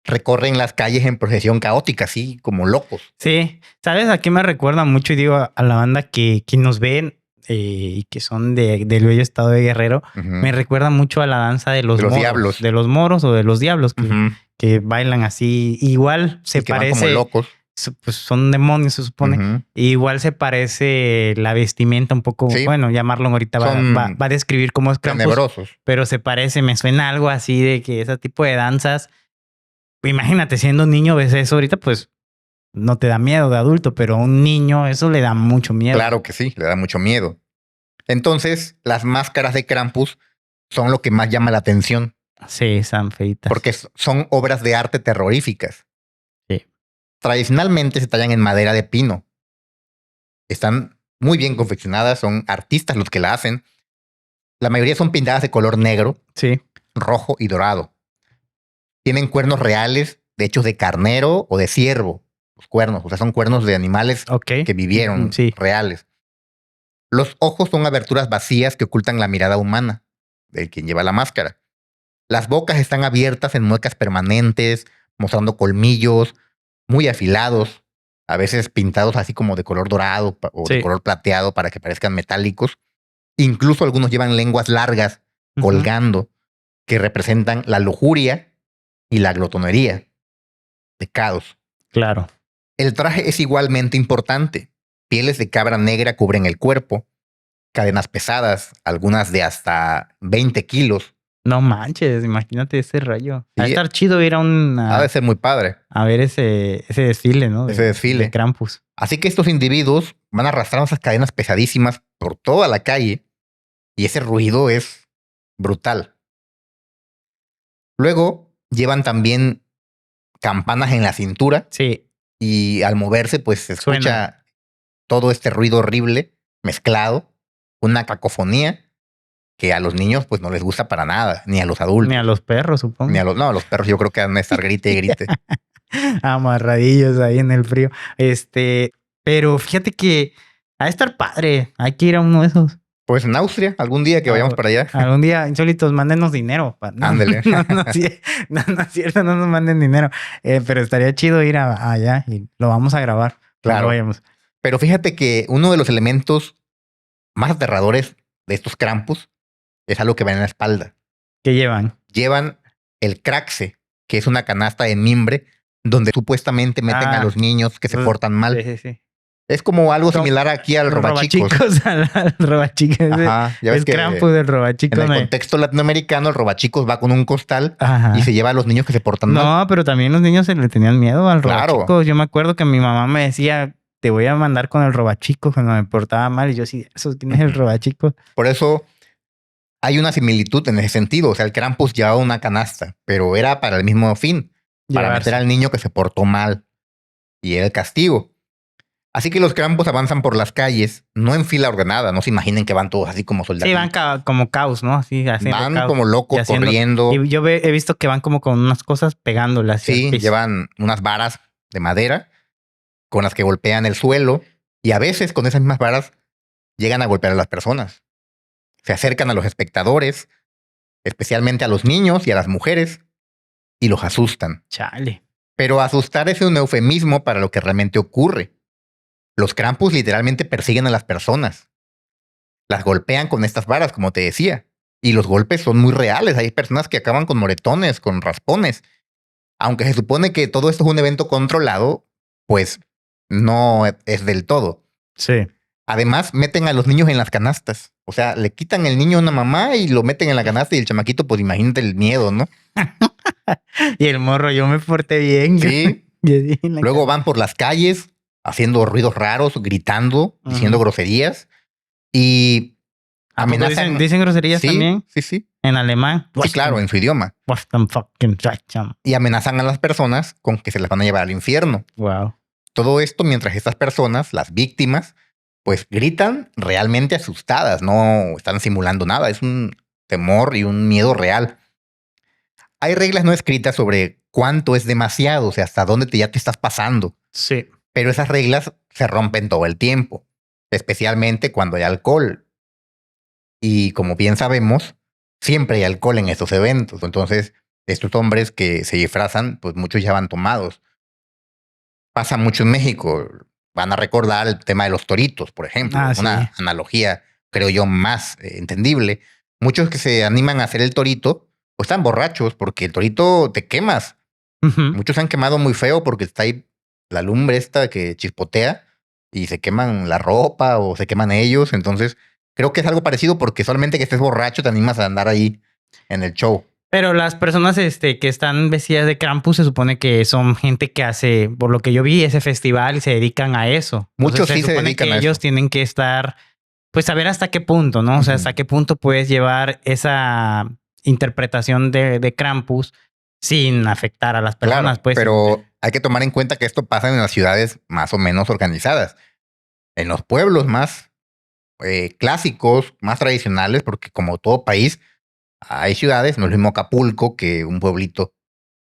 recorren las calles en procesión caótica, así como locos. Sí, ¿sabes a qué me recuerda mucho? Y digo a la banda que nos ven y que son del bello estado de Guerrero, me recuerda mucho a la danza de los moros, diablos. De los moros o de los diablos que bailan así. Igual se parece. Van como locos. Pues son demonios, se supone. Igual se parece la vestimenta un poco, bueno, llamarlo ahorita va a describir cómo es Krampus. Tenebrosos. Pero se parece, me suena algo así de que ese tipo de danzas. Imagínate, siendo un niño ves eso ahorita, pues no te da miedo de adulto, pero a un niño eso le da mucho miedo. Claro que sí, le da mucho miedo. Entonces, las máscaras de Krampus son lo que más llama la atención. Sí, están feitas. Porque son obras de arte terroríficas. Sí. Tradicionalmente se tallan en madera de pino. Están muy bien confeccionadas, son artistas los que la hacen. La mayoría son pintadas de color negro, rojo y dorado. Tienen cuernos reales, de hechos de carnero o de ciervo. Los cuernos, o sea, son cuernos de animales que vivieron, reales. Los ojos son aberturas vacías que ocultan la mirada humana de quien lleva la máscara. Las bocas están abiertas en muecas permanentes, mostrando colmillos muy afilados, a veces pintados así como de color dorado o de color plateado para que parezcan metálicos. Incluso algunos llevan lenguas largas colgando que representan la lujuria y la glotonería. Pecados. Claro. El traje es igualmente importante. Pieles de cabra negra cubren el cuerpo, cadenas pesadas, algunas de hasta 20 kilos. No manches, imagínate ese rayo. Va a estar chido ir a Ha de ser muy padre. A ver ese desfile, ¿no? Ese desfile. De Krampus. Así que estos individuos van arrastrando esas cadenas pesadísimas por toda la calle y ese ruido es brutal. Luego llevan también campanas en la cintura. Sí. Y al moverse, pues se escucha todo este ruido horrible mezclado, una cacofonía que a los niños pues no les gusta para nada, ni a los adultos. Ni a los perros, supongo. No, a los perros yo creo que van a estar grite y grite. Amarradillos ahí en el frío. Pero fíjate que ha de estar padre. Hay que ir a uno de esos. Pues en Austria, algún día que vayamos para allá. Algún día, insólitos, mándenos dinero. Ándele. No es cierto, no nos manden dinero. Pero estaría chido ir allá y lo vamos a grabar. Claro. Vayamos. Pero fíjate que uno de los elementos más aterradores de estos Krampus es algo que va en la espalda. ¿Qué llevan? Llevan el Kraxe, que es una canasta de mimbre donde supuestamente meten a los niños que se portan mal. Sí. Es como algo similar aquí al robachicos. Al robachicos. Ajá, ya ves el que Krampus del robachicos. En el contexto latinoamericano, el robachicos va con un costal y se lleva a los niños que se portan mal. No, pero también los niños se le tenían miedo al robachicos. Yo me acuerdo que mi mamá me decía, te voy a mandar con el robachicos cuando me portaba mal. Y yo sí, ¿quién es el robachicos? Por eso hay una similitud en ese sentido. O sea, el Krampus llevaba una canasta, pero era para el mismo fin. Para meter al niño que se portó mal. Y era el castigo. Así que los Krampus avanzan por las calles, no en fila ordenada, no se imaginen que van todos así como soldados. Sí, van como caos, ¿no? Así haciendo van caos, como locos corriendo. Y yo he visto que van como con unas cosas pegándolas. Sí, llevan unas varas de madera con las que golpean el suelo y a veces con esas mismas varas llegan a golpear a las personas. Se acercan a los espectadores, especialmente a los niños y a las mujeres, y los asustan. Chale. Pero asustar es un eufemismo para lo que realmente ocurre. Los Krampus literalmente persiguen a las personas. Las golpean con estas varas, como te decía. Y los golpes son muy reales. Hay personas que acaban con moretones, con raspones. Aunque se supone que todo esto es un evento controlado, pues no es del todo. Sí. Además, meten a los niños en las canastas. O sea, le quitan el niño a una mamá y lo meten en la canasta y el chamaquito, pues imagínate el miedo, ¿no? Y el morro, yo me porté bien. Sí. Luego van por las calles haciendo ruidos raros, gritando, diciendo groserías y amenazan. ¿Dicen groserías también? Sí. ¿En alemán? Sí, claro, en su idioma. Y amenazan a las personas con que se las van a llevar al infierno. Wow. Todo esto mientras estas personas, las víctimas, pues gritan realmente asustadas, no están simulando nada. Es un temor y un miedo real. Hay reglas no escritas sobre cuánto es demasiado, o sea, hasta dónde ya te estás pasando. Sí. Pero esas reglas se rompen todo el tiempo, especialmente cuando hay alcohol. Y como bien sabemos, siempre hay alcohol en estos eventos. Entonces, Estos hombres que se disfrazan, pues muchos ya van tomados. Pasa mucho en México. Van a recordar el tema de los toritos, por ejemplo. Ah, sí. Una analogía, creo yo, más entendible. Muchos que se animan a hacer el torito, pues están borrachos porque el torito te quemas. Ujú. Muchos se han quemado muy feo porque está ahí la lumbre esta que chispotea y se queman la ropa o se queman ellos. Entonces, creo que es algo parecido porque solamente que estés borracho te animas a andar ahí en el show. Pero las personas que están vestidas de Krampus se supone que son gente que hace, por lo que yo vi, ese festival y se dedican a eso. Muchos Entonces, sí se supone dedican que a ellos eso. tienen que estar, pues saber hasta qué punto, ¿no? O sea, hasta Ujú. qué punto puedes llevar esa interpretación de Krampus sin afectar a las personas, Claro, pues. pero hay que tomar en cuenta que esto pasa en las ciudades más o menos organizadas. En los pueblos más clásicos, más tradicionales, porque como todo país, hay ciudades, no es lo mismo Acapulco que un pueblito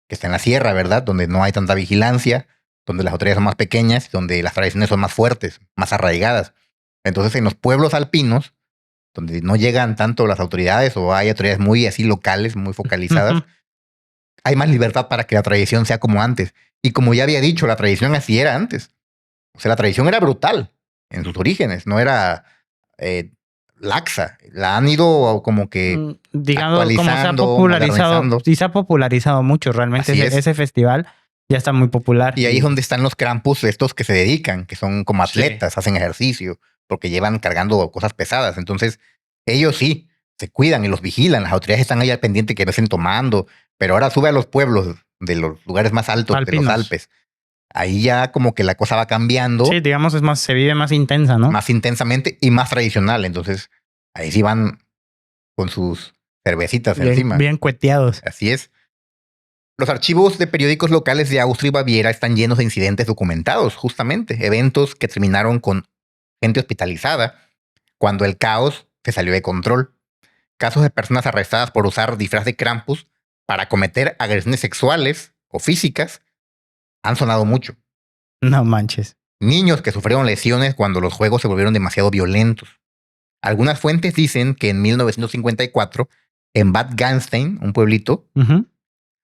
que está en la sierra, ¿verdad? Donde no hay tanta vigilancia, donde las autoridades son más pequeñas, donde las tradiciones son más fuertes, más arraigadas. Entonces, en los pueblos alpinos, donde no llegan tanto las autoridades o hay autoridades muy así locales, muy focalizadas, hay más libertad para que la tradición sea como antes. Y como ya había dicho, la tradición así era antes. O sea, la tradición era brutal en sus orígenes, no era eh, laxa. La han ido como que Digamos, como se ha actualizando, popularizado, modernizando. sí se ha popularizado mucho realmente Así es. ese festival, ya está muy popular. Y ahí es donde están los Krampus, estos que se dedican, que son como Sí. atletas, hacen ejercicio, porque llevan cargando cosas pesadas. Entonces, ellos sí se cuidan y los vigilan. Las autoridades están ahí al pendiente que no estén tomando. Pero ahora sube a los pueblos de los lugares más altos de los Alpinos. Alpes. Ahí ya como que la cosa va cambiando Sí, digamos, es más, se vive más intensa, ¿no? más intensamente y más tradicional. Entonces, ahí sí van con sus cervecitas Bien, encima. bien cueteados. Así es. Los archivos de periódicos locales de Austria y Baviera están llenos de incidentes documentados, justamente, eventos que terminaron con gente hospitalizada cuando el caos se salió de control. Casos de personas arrestadas por usar disfraz de Krampus para cometer agresiones sexuales o físicas han sonado mucho. No manches. Niños que sufrieron lesiones cuando los juegos se volvieron demasiado violentos. Algunas fuentes dicen que en 1954, en Bad Gastein, un pueblito, Ujú.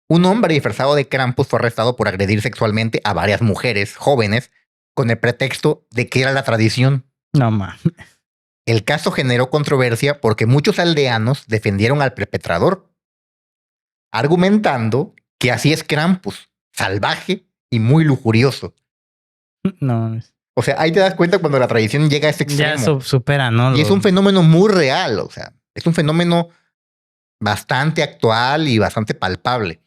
un hombre disfrazado de Krampus fue arrestado por agredir sexualmente a varias mujeres jóvenes con el pretexto de que era la tradición. No man. El caso generó controversia porque muchos aldeanos defendieron al perpetrador, argumentando que así es Krampus, salvaje y muy lujurioso. No mames. O sea, ahí te das cuenta cuando la tradición llega a este Ya extremo. supera, ¿no? Y es un fenómeno muy real, o sea, es un fenómeno bastante actual y bastante palpable.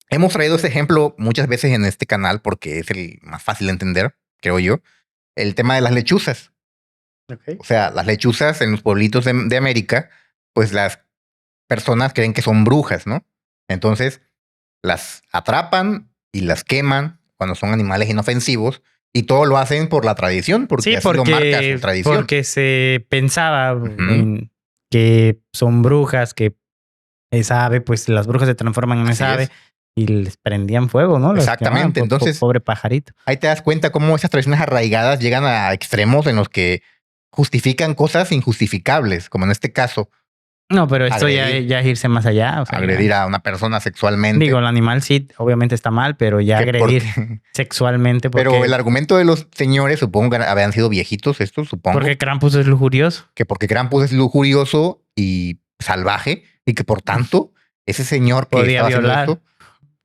Hemos traído este ejemplo muchas veces en este canal porque es el más fácil de entender, creo yo. El tema de las lechuzas. Okay. O sea, las lechuzas en los pueblitos de América, pues las personas creen que son brujas, ¿no? Entonces las atrapan y las queman cuando son animales inofensivos y todo lo hacen por la tradición, porque Sí, así lo marca su tradición. porque se pensaba Ujú. en que son brujas, que esa ave, pues las brujas se transforman en Así esa ave es. y les prendían fuego, ¿no? Los Exactamente. quemaban, Entonces, pobre pajarito. ahí te das cuenta cómo esas tradiciones arraigadas llegan a extremos en los que justifican cosas injustificables, como en este caso, No, pero esto agredir. ya es irse más allá. O sea, agredir ya. a una persona sexualmente. Digo, el animal sí, obviamente está mal, pero ya Que agredir porque- sexualmente porque, Pero el argumento de los señores, supongo que habían sido viejitos estos, supongo, porque Krampus es lujurioso. que porque Krampus es lujurioso y salvaje y que por tanto ese señor que Podía estaba haciendo violar. esto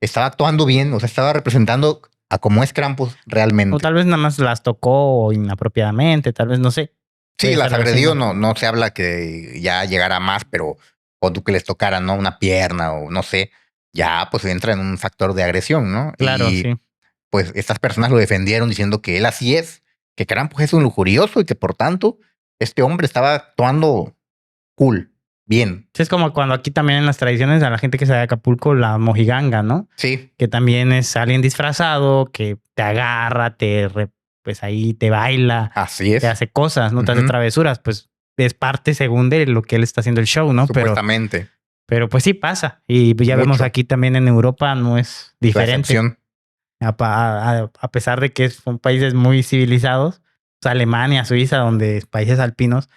estaba actuando bien, o sea, estaba representando a cómo es Krampus O realmente. tal vez nada más las tocó inapropiadamente, tal vez no sé. Sí, Puede las ser algo así, agredió, ¿no? no se habla que ya llegara más, pero o tú que les tocara, ¿no? Una pierna o no sé, ya pues entra en un factor de agresión, ¿no? Claro, Y sí. pues estas personas lo defendieron diciendo que él así es, que Krampus es un lujurioso y que por tanto este hombre estaba actuando cool, bien. Sí, es como cuando aquí también en las tradiciones a la gente que se va de Acapulco, la mojiganga, ¿no? Sí, Que también es alguien disfrazado que te agarra, pues ahí te baila, así es, te hace cosas, no te hace Ujú. travesuras, pues es parte según de lo que él está haciendo el show, ¿no? supuestamente. Pero pues sí pasa. Y ya Mucho. vemos aquí también en Europa no es La diferente. excepción. A pesar de que son países muy civilizados, o sea, Alemania, Suiza, donde países alpinos,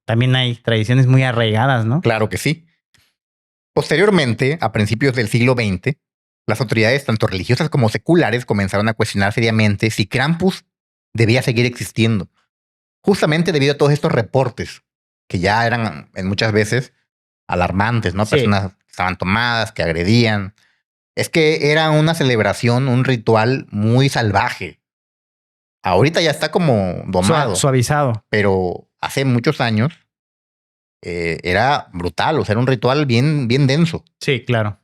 también hay tradiciones muy arraigadas, ¿no? Claro que sí. Posteriormente, a principios del siglo XX, las autoridades, tanto religiosas como seculares, comenzaron a cuestionar seriamente si Krampus debía seguir existiendo, justamente debido a todos estos reportes, que ya eran en muchas veces alarmantes, ¿no? Sí. Personas que estaban tomadas, que agredían. Es que era una celebración, un ritual muy salvaje. Ahorita ya está como domado, Suavizado. pero hace muchos años era brutal, o sea, era un ritual bien, bien denso. Sí, claro.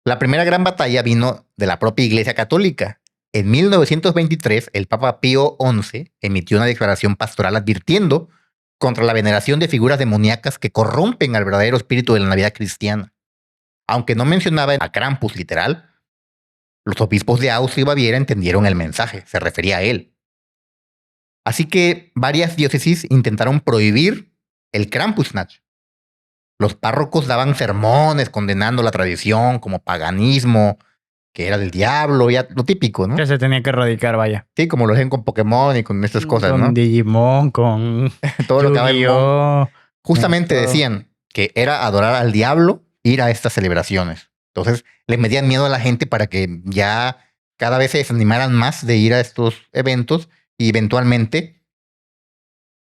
La primera gran batalla vino de la propia Iglesia Católica. En 1923, el Papa Pío XI emitió una declaración pastoral advirtiendo contra la veneración de figuras demoníacas que corrompen al verdadero espíritu de la Navidad cristiana. Aunque no mencionaba a Krampus literal, los obispos de Austria y Baviera entendieron el mensaje, se refería a él. Así que varias diócesis intentaron prohibir el Krampusnacht. Los párrocos daban sermones condenando la tradición como paganismo, que era del diablo, ya lo típico, ¿no? Que se tenía que erradicar, vaya. Sí, como lo hacen con Pokémon y con estas cosas, con ¿no? Digimon, con Todo lo que Yu-Gi-Oh. Justamente todo. decían que era adorar al diablo ir a estas celebraciones. Entonces le metían miedo a la gente para que ya cada vez se desanimaran más de ir a estos eventos y eventualmente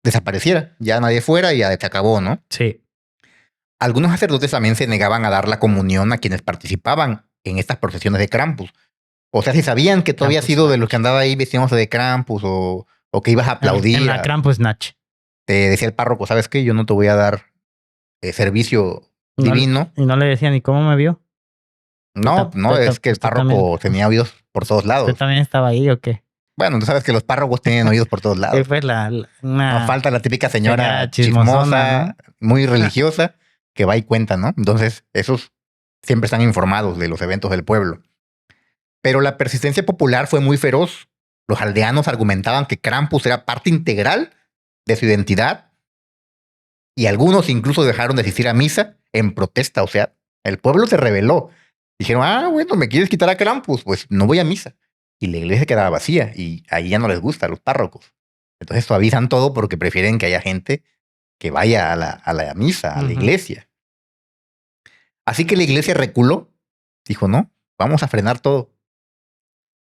desapareciera. Ya nadie fuera y ya se acabó, ¿no? Sí. Algunos sacerdotes también se negaban a dar la comunión a quienes participaban en estas procesiones de Krampus. O sea, si sabían que tú habías sido de los que andaba ahí vestiéndose de Krampus o que ibas a aplaudir. En la Krampusnacht. Te decía el párroco, ¿sabes qué? Yo no te voy a dar servicio divino. Y no le decía ni cómo me vio. No, es que el párroco tenía oídos por todos lados. ¿Usted también estaba ahí o qué? Bueno, tú sabes que los párrocos tienen oídos por todos lados. Fue No falta la típica señora chismosa, ¿no? Muy religiosa, que va y cuenta, ¿no? Entonces, esos siempre están informados de los eventos del pueblo. Pero la persistencia popular fue muy feroz. Los aldeanos argumentaban que Krampus era parte integral de su identidad y algunos incluso dejaron de asistir a misa en protesta. O sea, el pueblo se rebeló. Dijeron, bueno, ¿me quieres quitar a Krampus? Pues no voy a misa. Y la iglesia quedaba vacía y ahí ya no les gusta a los párrocos. Entonces suavizan todo porque prefieren que haya gente que vaya a la misa, a la iglesia. Así que la iglesia reculó. Dijo, no, vamos a frenar todo.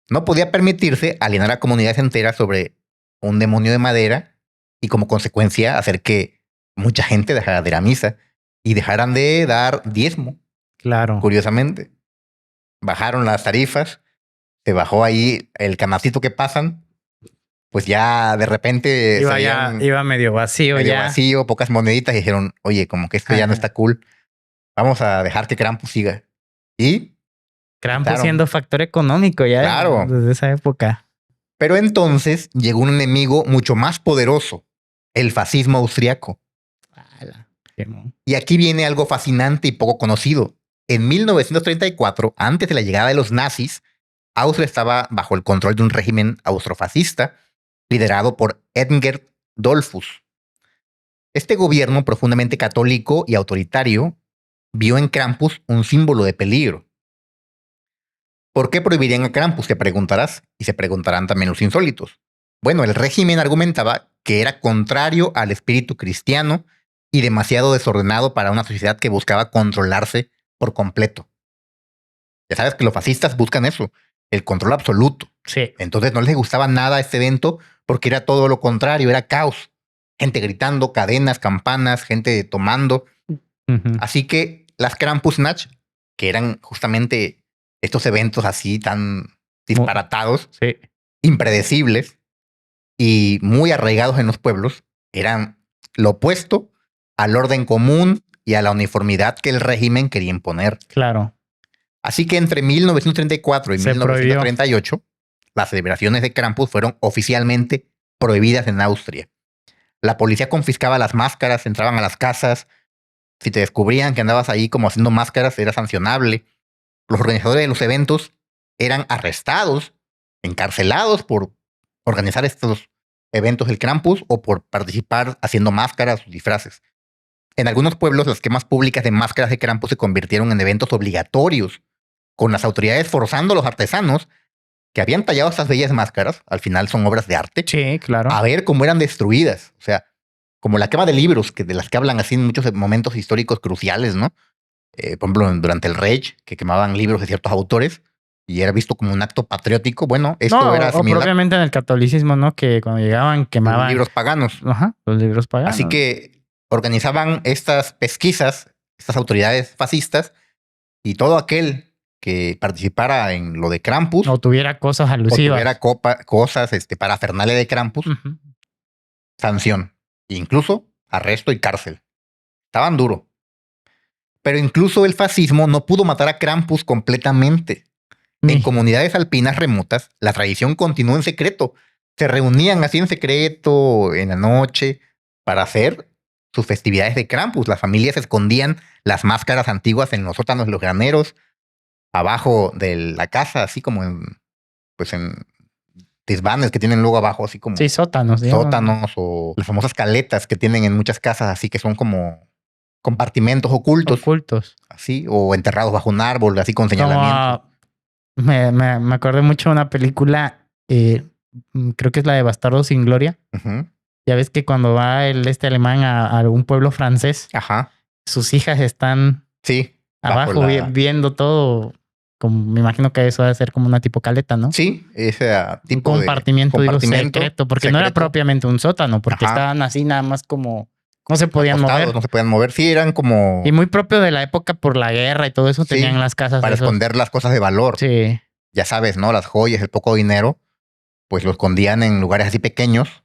No podía permitirse alienar a comunidades enteras sobre un demonio de madera y como consecuencia hacer que mucha gente dejara de ir a misa y dejaran de dar diezmo. Claro. Curiosamente. Bajaron las tarifas, se bajó ahí el canacito que pasan, pues ya de repente iba medio vacío vacío, pocas moneditas y dijeron, oye, como que esto ya no está cool, vamos a dejar que Krampus siga. Y Krampus siendo factor económico ya. Claro. Desde esa época. Pero entonces llegó un enemigo mucho más poderoso, el fascismo austriaco. Y aquí viene algo fascinante y poco conocido. En 1934, antes de la llegada de los nazis, Austria estaba bajo el control de un régimen austrofascista liderado por Edgard Dollfuss. Este gobierno profundamente católico y autoritario vio en Krampus un símbolo de peligro. ¿Por qué prohibirían a Krampus? Te preguntarás, y se preguntarán también los insólitos. Bueno, el régimen argumentaba que era contrario al espíritu cristiano y demasiado desordenado para una sociedad que buscaba controlarse por completo. Ya sabes que los fascistas buscan eso, el control absoluto. Sí. Entonces no les gustaba nada este evento porque era todo lo contrario, era caos. Gente gritando, cadenas, campanas, gente tomando. Así que las Krampusnacht, que eran justamente estos eventos así tan disparatados, impredecibles y muy arraigados en los pueblos, eran lo opuesto al orden común y a la uniformidad que el régimen quería imponer. Claro. Así que entre 1934 y 1938, las celebraciones de Krampus fueron oficialmente prohibidas en Austria. La policía confiscaba las máscaras, entraban a las casas. Si te descubrían que andabas ahí como haciendo máscaras, era sancionable. Los organizadores de los eventos eran arrestados, encarcelados por organizar estos eventos del Krampus o por participar haciendo máscaras o disfraces. En algunos pueblos, las quemas públicas de máscaras de Krampus se convirtieron en eventos obligatorios, con las autoridades forzando a los artesanos que habían tallado estas bellas máscaras, al final son obras de arte, sí, claro, a ver cómo eran destruidas. O sea, como la quema de libros, de las que hablan así en muchos momentos históricos cruciales, ¿no? por ejemplo, durante el Reich, que quemaban libros de ciertos autores y era visto como un acto patriótico. Bueno, esto No, era o similar propiamente en el catolicismo, ¿no? Que cuando llegaban a los quemaban libros paganos. ajá, los libros paganos. Así que organizaban estas pesquisas, estas autoridades fascistas, y todo aquel que participara en lo de Krampus o tuviera cosas o alusivas. tuviera cosas, parafernalia de Krampus, Ujú. sanción, incluso arresto y cárcel. Estaban duro. Pero incluso el fascismo no pudo matar a Krampus completamente. En Ni- comunidades alpinas remotas, la tradición continuó en secreto. Se reunían así en secreto en la noche para hacer sus festividades de Krampus. Las familias escondían las máscaras antiguas en los sótanos de los graneros, abajo de la casa, así como en desvanes que tienen luego abajo, así como Sí, sótanos, digamos. sótanos o las famosas caletas que tienen en muchas casas, así que son como compartimentos ocultos, Ocultos. así, o enterrados bajo un árbol, así con señalamientos. Me acordé mucho de una película, creo que es la de Bastardo sin Gloria. Ujú. Ya ves que cuando va este alemán a algún pueblo francés, Ajá, sus hijas están sí. bajo abajo viendo todo. Como, me imagino que eso debe ser como una tipo caleta, ¿no? Sí, ese Un tipo de compartimiento, digo, secreto, porque no era secreto. propiamente un sótano, porque Ajá. estaban así nada más como no se podían Acostados, mover. no se podían mover. Sí, eran como Y muy propio de la época por la guerra y todo eso, Sí, tenían las casas para esos. esconder las cosas de valor. Sí, Ya sabes, ¿no? Las joyas, el poco dinero, pues lo escondían en lugares así pequeños,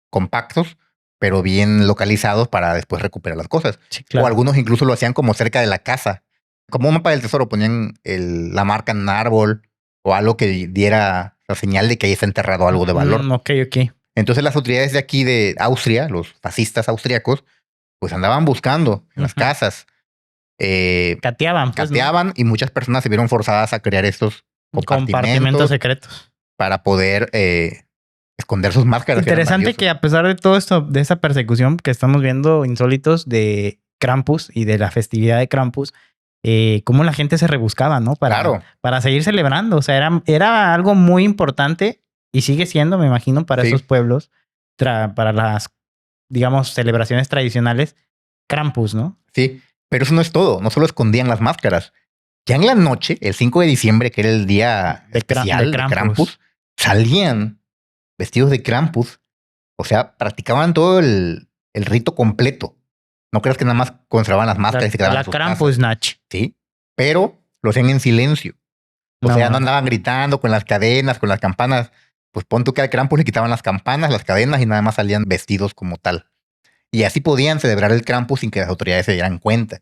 compactos, pero bien localizados para después recuperar las cosas. sí, O claro. algunos incluso lo hacían como cerca de la casa. Como un mapa del tesoro, ponían la marca en un árbol o algo que diera la señal de que ahí está enterrado algo de valor. Ok. Entonces las autoridades de aquí de Austria, los fascistas austriacos, pues andaban buscando en las Ujú. casas. Cateaban, pues, ¿no? Cateaban y muchas personas se vieron forzadas a crear estos Compartimentos compartimentos secretos. para poder esconder sus máscaras. Interesante que a pesar de todo esto, de esa persecución que estamos viendo insólitos de Krampus y de la festividad de Krampus, cómo la gente se rebuscaba, ¿no? Claro. Para seguir celebrando. O sea, era algo muy importante y sigue siendo, me imagino, para Sí. esos pueblos, para las, digamos, celebraciones tradicionales, Krampus, ¿no? Sí, pero eso no es todo. No solo escondían las máscaras. Ya en la noche, el 5 de diciembre, que era el día especial de Krampus, salían vestidos de Krampus. O sea, practicaban todo el rito completo. No creas que nada más conservaban las máscaras y se quedaban La en sus Krampus casas. Natch. Sí, pero lo hacían en silencio. O No, sea, no no. andaban gritando con las cadenas, con las campanas. Pues pon tú que al Krampus le quitaban las campanas, las cadenas y nada más salían vestidos como tal. Y así podían celebrar el Krampus sin que las autoridades se dieran cuenta.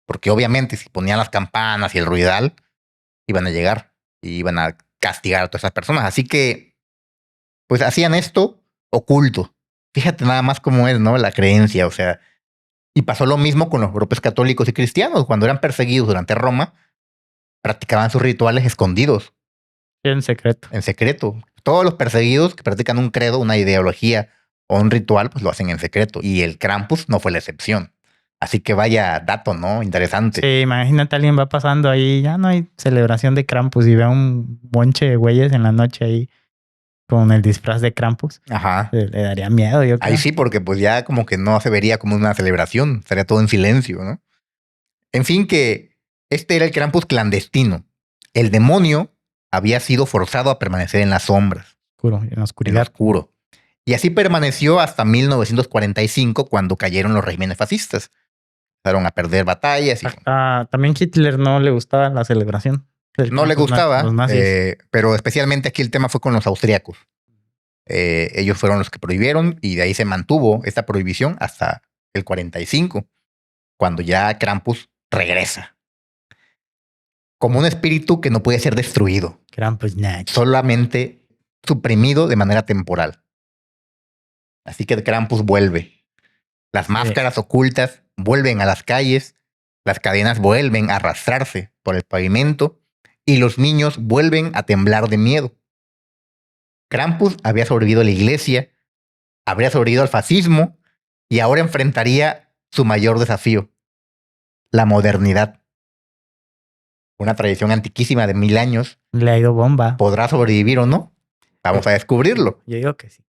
Porque obviamente si ponían las campanas y el ruidal, iban a llegar y iban a castigar a todas esas personas. Así que, pues hacían esto oculto. Fíjate nada más cómo es, ¿no? La creencia, o sea. Y pasó lo mismo con los grupos católicos y cristianos. Cuando eran perseguidos durante Roma, practicaban sus rituales escondidos, En secreto. en secreto. Todos los perseguidos que practican un credo, una ideología o un ritual, pues lo hacen en secreto. Y el Krampus no fue la excepción. Así que vaya dato, ¿no? Interesante. Sí, imagínate, alguien va pasando ahí, ya no hay celebración de Krampus y ve a un bonche de güeyes en la noche ahí con el disfraz de Krampus. Ajá. Le daría miedo, yo creo. Ahí sí, porque pues ya como que no se vería como una celebración, estaría todo en silencio, ¿no? En fin, que este era el Krampus clandestino. El demonio había sido forzado a permanecer en las sombras, Oscuro, en la en lo oscuridad. oscuro. Y así permaneció hasta 1945, cuando cayeron los regímenes fascistas. Empezaron a perder batallas y También Hitler no le gustaba la celebración. no le gustaba, Los nazis. pero especialmente aquí el tema fue con los austriacos. Ellos fueron los que prohibieron y de ahí se mantuvo esta prohibición hasta el 45, cuando ya Krampus regresa. Como un espíritu que no puede ser destruido, Krampus Natch. solamente suprimido de manera temporal. Así que Krampus vuelve. Las máscaras ocultas vuelven a las calles, las cadenas vuelven a arrastrarse por el pavimento y los niños vuelven a temblar de miedo. Krampus había sobrevivido a la iglesia, habría sobrevivido al fascismo y ahora enfrentaría su mayor desafío, la modernidad. Una tradición antiquísima de 1000 años. Le ha ido bomba. ¿Podrá sobrevivir o no? Vamos a descubrirlo. Yo digo que sí.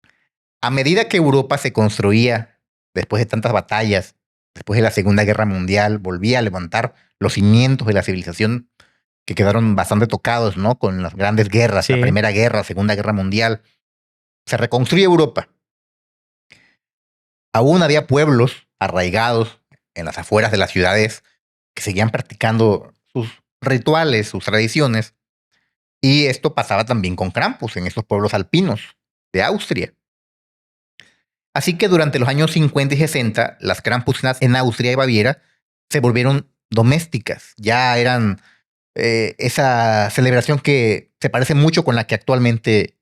A medida que Europa se construía, después de tantas batallas, después de la Segunda Guerra Mundial, volvía a levantar los cimientos de la civilización que quedaron bastante tocados, ¿no? Con las grandes guerras, Sí. la Primera Guerra, Segunda Guerra Mundial. Se reconstruye Europa. Aún había pueblos arraigados en las afueras de las ciudades que seguían practicando sus rituales, sus tradiciones. Y esto pasaba también con Krampus en estos pueblos alpinos de Austria. Así que durante los años 50 y 60, las Krampusnacht en Austria y Baviera se volvieron domésticas. Ya eran esa celebración que se parece mucho con la que actualmente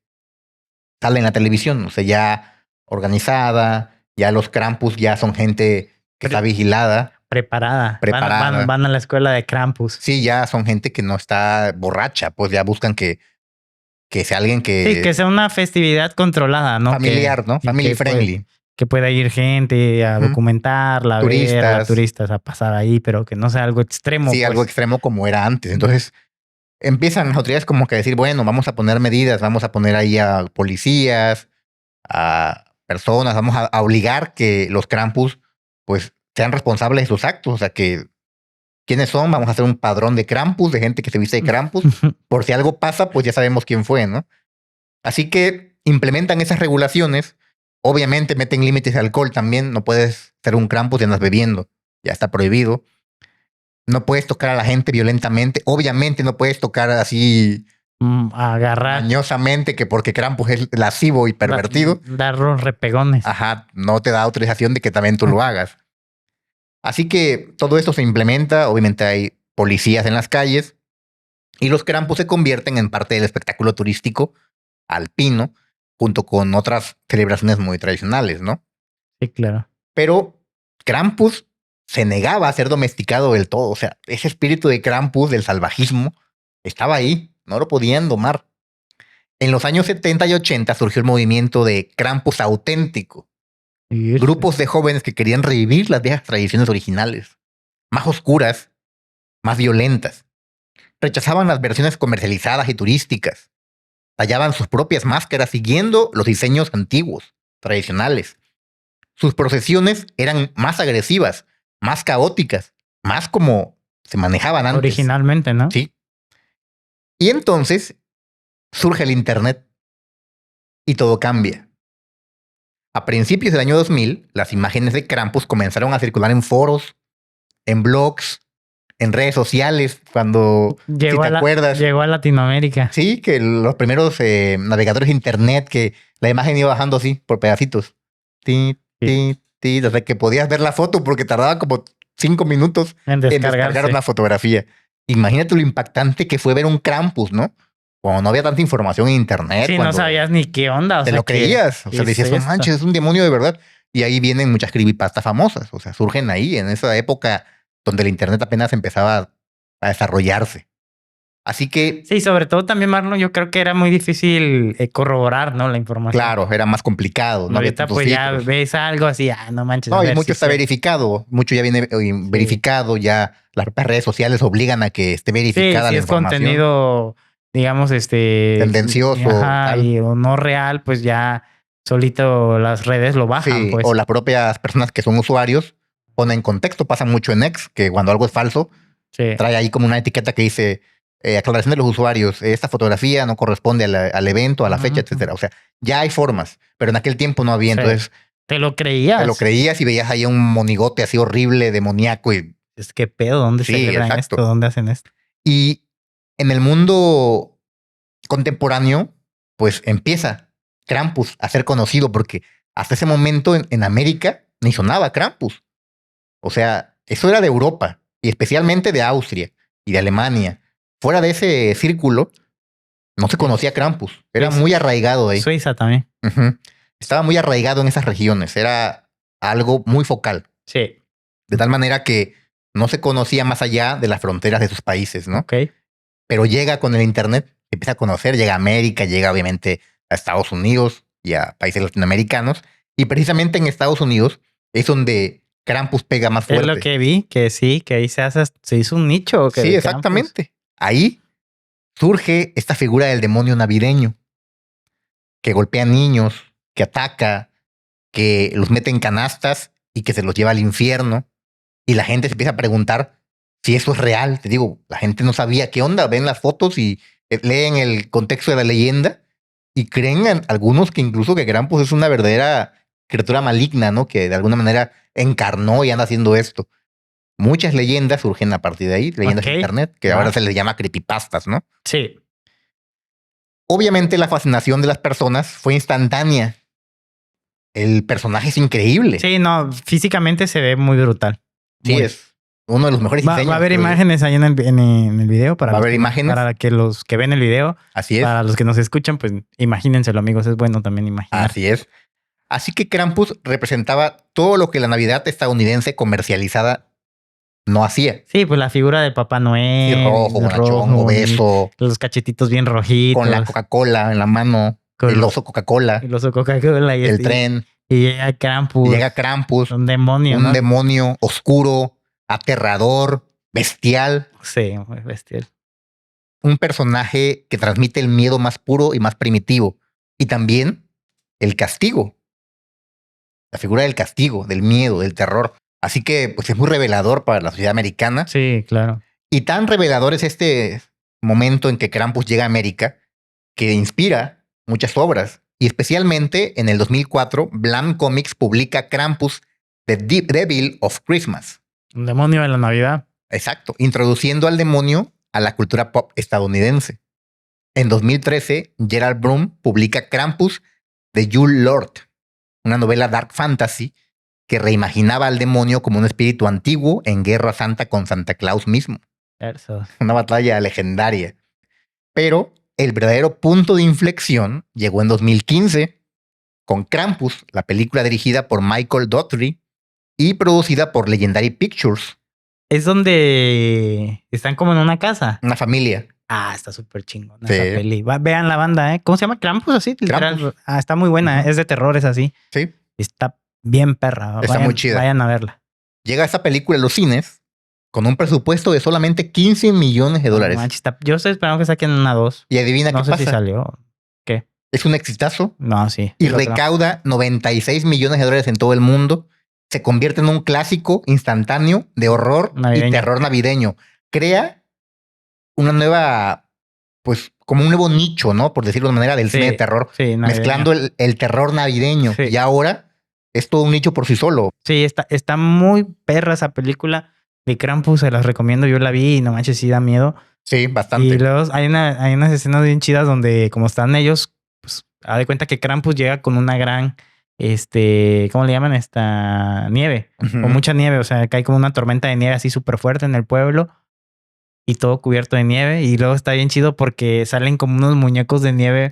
sale en la televisión. O sea, ya organizada, ya los Krampus ya son gente que está vigilada. Preparada. Preparada. Van a la escuela de Krampus. Sí, ya son gente que no está borracha, pues ya buscan que sea alguien que... Sí, que sea una festividad controlada, ¿no? Familiar, ¿no? Family friendly. Que pueda ir gente a documentarla, turistas a pasar ahí, pero que no sea algo extremo. Sí, pues. algo extremo como era antes. Entonces empiezan las autoridades como que a decir, bueno, vamos a poner medidas, vamos a poner ahí a policías, a personas, vamos a obligar que los Krampus pues sean responsables de sus actos. O sea, que quiénes son, vamos a hacer un padrón de Krampus, de gente que se viste de Krampus. Por si algo pasa, pues ya sabemos quién fue, ¿no? Así que implementan esas regulaciones. Obviamente meten límites de alcohol también. No puedes ser un Krampus y andas bebiendo. Ya está prohibido. No puedes tocar a la gente violentamente. Obviamente no puedes tocar así... agarrar. Mañosamente, que porque Krampus es lascivo y pervertido. Dar los repegones. Ajá, no te da autorización de que también tú lo hagas. Así que todo esto se implementa. Obviamente hay policías en las calles. Y los Krampus se convierten en parte del espectáculo turístico alpino, junto con otras celebraciones muy tradicionales, ¿no? Sí, claro. Pero Krampus se negaba a ser domesticado del todo. O sea, ese espíritu de Krampus, del salvajismo, estaba ahí. No lo podían domar. En los años 70 y 80 surgió el movimiento de Krampus auténtico. Grupos de jóvenes que querían revivir las viejas tradiciones originales, más oscuras, más violentas. Rechazaban las versiones comercializadas y turísticas. Tallaban sus propias máscaras siguiendo los diseños antiguos, tradicionales. Sus procesiones eran más agresivas, más caóticas, más como se manejaban antes. Originalmente, ¿no? Sí. Y entonces surge el Internet y todo cambia. A principios del año 2000, las imágenes de Krampus comenzaron a circular en foros, en blogs, en redes sociales, cuando, si te acuerdas. Llegó a Latinoamérica. Sí, que los primeros navegadores de Internet, que la imagen iba bajando así, por pedacitos. Desde que podías ver la foto porque tardaba como 5 minutos en descargar una fotografía. Imagínate lo impactante que fue ver un Krampus, ¿no? Cuando no había tanta información en Internet. Sí, no sabías ni qué onda. Te lo creías. O sea, decías, no manches, es un demonio de verdad. Y ahí vienen muchas creepypastas famosas. O sea, surgen ahí, en esa época donde el Internet apenas empezaba a desarrollarse. Así que... Sí, sobre todo también, Marlon, yo creo que era muy difícil corroborar, ¿no? La información. Claro, era más complicado. No ahorita pues ya ves algo así, no manches. No, y mucho está verificado. Mucho ya viene verificado. Ya las propias redes sociales obligan a que esté verificada la información. Si es contenido, digamos, tendencioso. Ajá, o no real, pues ya solito las redes lo bajan. Sí, pues. O las propias personas que son usuarios ponen contexto. Pasa mucho en X, que cuando algo es falso, trae ahí como una etiqueta que dice... aclaración de los usuarios, esta fotografía no corresponde al evento, a la fecha, etcétera. O sea, ya hay formas, pero en aquel tiempo no había. Sí. Entonces, te lo creías. Te lo creías y veías ahí un monigote así horrible, demoníaco. Y... es que pedo, ¿dónde se celebran esto? ¿Dónde hacen esto? Y en el mundo contemporáneo, pues empieza Krampus a ser conocido porque hasta ese momento en América ni sonaba Krampus. O sea, eso era de Europa y especialmente de Austria y de Alemania. Fuera de ese círculo, no se conocía Krampus. Era muy arraigado ahí. Suiza también. Estaba muy arraigado en esas regiones. Era algo muy focal. Sí. De tal manera que no se conocía más allá de las fronteras de sus países, ¿no? Ok. Pero llega con el Internet, empieza a conocer, llega a América, llega obviamente a Estados Unidos y a países latinoamericanos. Y precisamente en Estados Unidos es donde Krampus pega más fuerte. Es lo que vi, que sí, que ahí se hizo un nicho. Sí, exactamente. Ahí surge esta figura del demonio navideño que golpea niños, que ataca, que los mete en canastas y que se los lleva al infierno. Y la gente se empieza a preguntar si eso es real. Te digo, la gente no sabía qué onda. Ven las fotos y leen el contexto de la leyenda y creen algunos que incluso que Krampus es una verdadera criatura maligna, ¿no? Que de alguna manera encarnó y anda haciendo esto. Muchas leyendas surgen a partir de ahí, leyendas de internet, que ahora se les llama creepypastas, ¿no? Sí. Obviamente la fascinación de las personas fue instantánea. El personaje es increíble. Sí, no, físicamente se ve muy brutal. Sí, es uno de los mejores diseños. Va a haber imágenes ahí en el video para, ¿Va a haber imágenes? Para que los que ven el video. Así es. Para los que nos escuchan, pues imagínenselo, amigos. Es bueno también imaginar. Así es. Así que Krampus representaba todo lo que la Navidad estadounidense comercializada no hacía. Sí, pues la figura de Papá Noel. Sí, rojo, bonachón, obeso. Los cachetitos bien rojitos. Con la Coca-Cola en la mano. El oso Coca-Cola. El oso Coca-Cola. El tren. Y llega Krampus. Llega Krampus. Un demonio, Un demonio oscuro, aterrador, bestial. Sí, muy bestial. Un personaje que transmite el miedo más puro y más primitivo. Y también el castigo. La figura del castigo, del miedo, del terror. Así que pues es muy revelador para la sociedad americana. Sí, claro. Y tan revelador es este momento en que Krampus llega a América que inspira muchas obras. Y especialmente en el 2004, Blam Comics publica Krampus, The Devil of Christmas. Un demonio de la Navidad. Exacto, introduciendo al demonio a la cultura pop estadounidense. En 2013, Gerald Brum publica Krampus, The Yule Lord, una novela dark fantasy que reimaginaba al demonio como un espíritu antiguo en guerra santa con Santa Claus mismo. Eso. Una batalla legendaria. Pero el verdadero punto de inflexión llegó en 2015 con Krampus, la película dirigida por Michael Dougherty y producida por Legendary Pictures. Es donde están como en una casa. Una familia. Ah, está súper chingón esa peli. Vean la banda, ¿eh? ¿Cómo se llama? Krampus, así. Krampus. Ah, está muy buena, Es de terror, es así. Sí. Está bien perra. Está muy chida. Vayan a verla. Llega esa película a los cines con un presupuesto de solamente $15 millones. No manches, yo estoy esperando que saquen una 2. Y adivina qué pasa. No sé si salió. ¿Qué? Es un exitazo. No, sí. Y recauda $96 millones en todo el mundo. Se convierte en un clásico instantáneo de horror navideño y terror navideño. Crea una nueva, pues, como un nuevo nicho, ¿no? Por decirlo de manera, del cine de terror. Sí, mezclando el terror navideño. Sí. Y ahora es todo un nicho por sí solo. Sí, está muy perra esa película de Krampus. Se las recomiendo. Yo la vi y no manches, sí da miedo. Sí, bastante. Y luego hay unas escenas bien chidas donde, como están ellos, pues, haz de cuenta que Krampus llega con una gran... ¿cómo le llaman? Nieve. Con mucha nieve. O sea, que hay como una tormenta de nieve así súper fuerte en el pueblo. Y todo cubierto de nieve. Y luego está bien chido porque salen como unos muñecos de nieve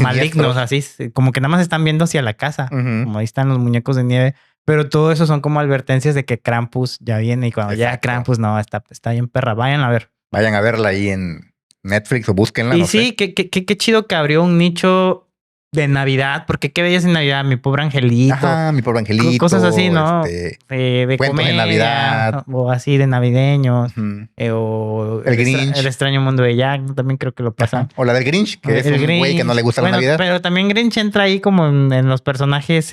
malignos. Así, como que nada más están viendo hacia la casa. Como ahí están los muñecos de nieve. Pero todo eso son como advertencias de que Krampus ya viene. Y cuando llega Krampus, no, está bien perra. Vayan a ver. Vayan a verla ahí en Netflix o búsquenla. Y no sí, sé. qué chido que abrió un nicho de Navidad, porque qué veías en Navidad, Mi Pobre Angelito. Ajá, Mi Pobre Angelito. Cosas así, ¿no? De cuentos comedia, de Navidad. O así de navideños. O el Grinch. El extraño mundo de Jack, también creo que lo pasan. O la del Grinch, que es un güey que no le gusta la Navidad. Pero también Grinch entra ahí como en los personajes,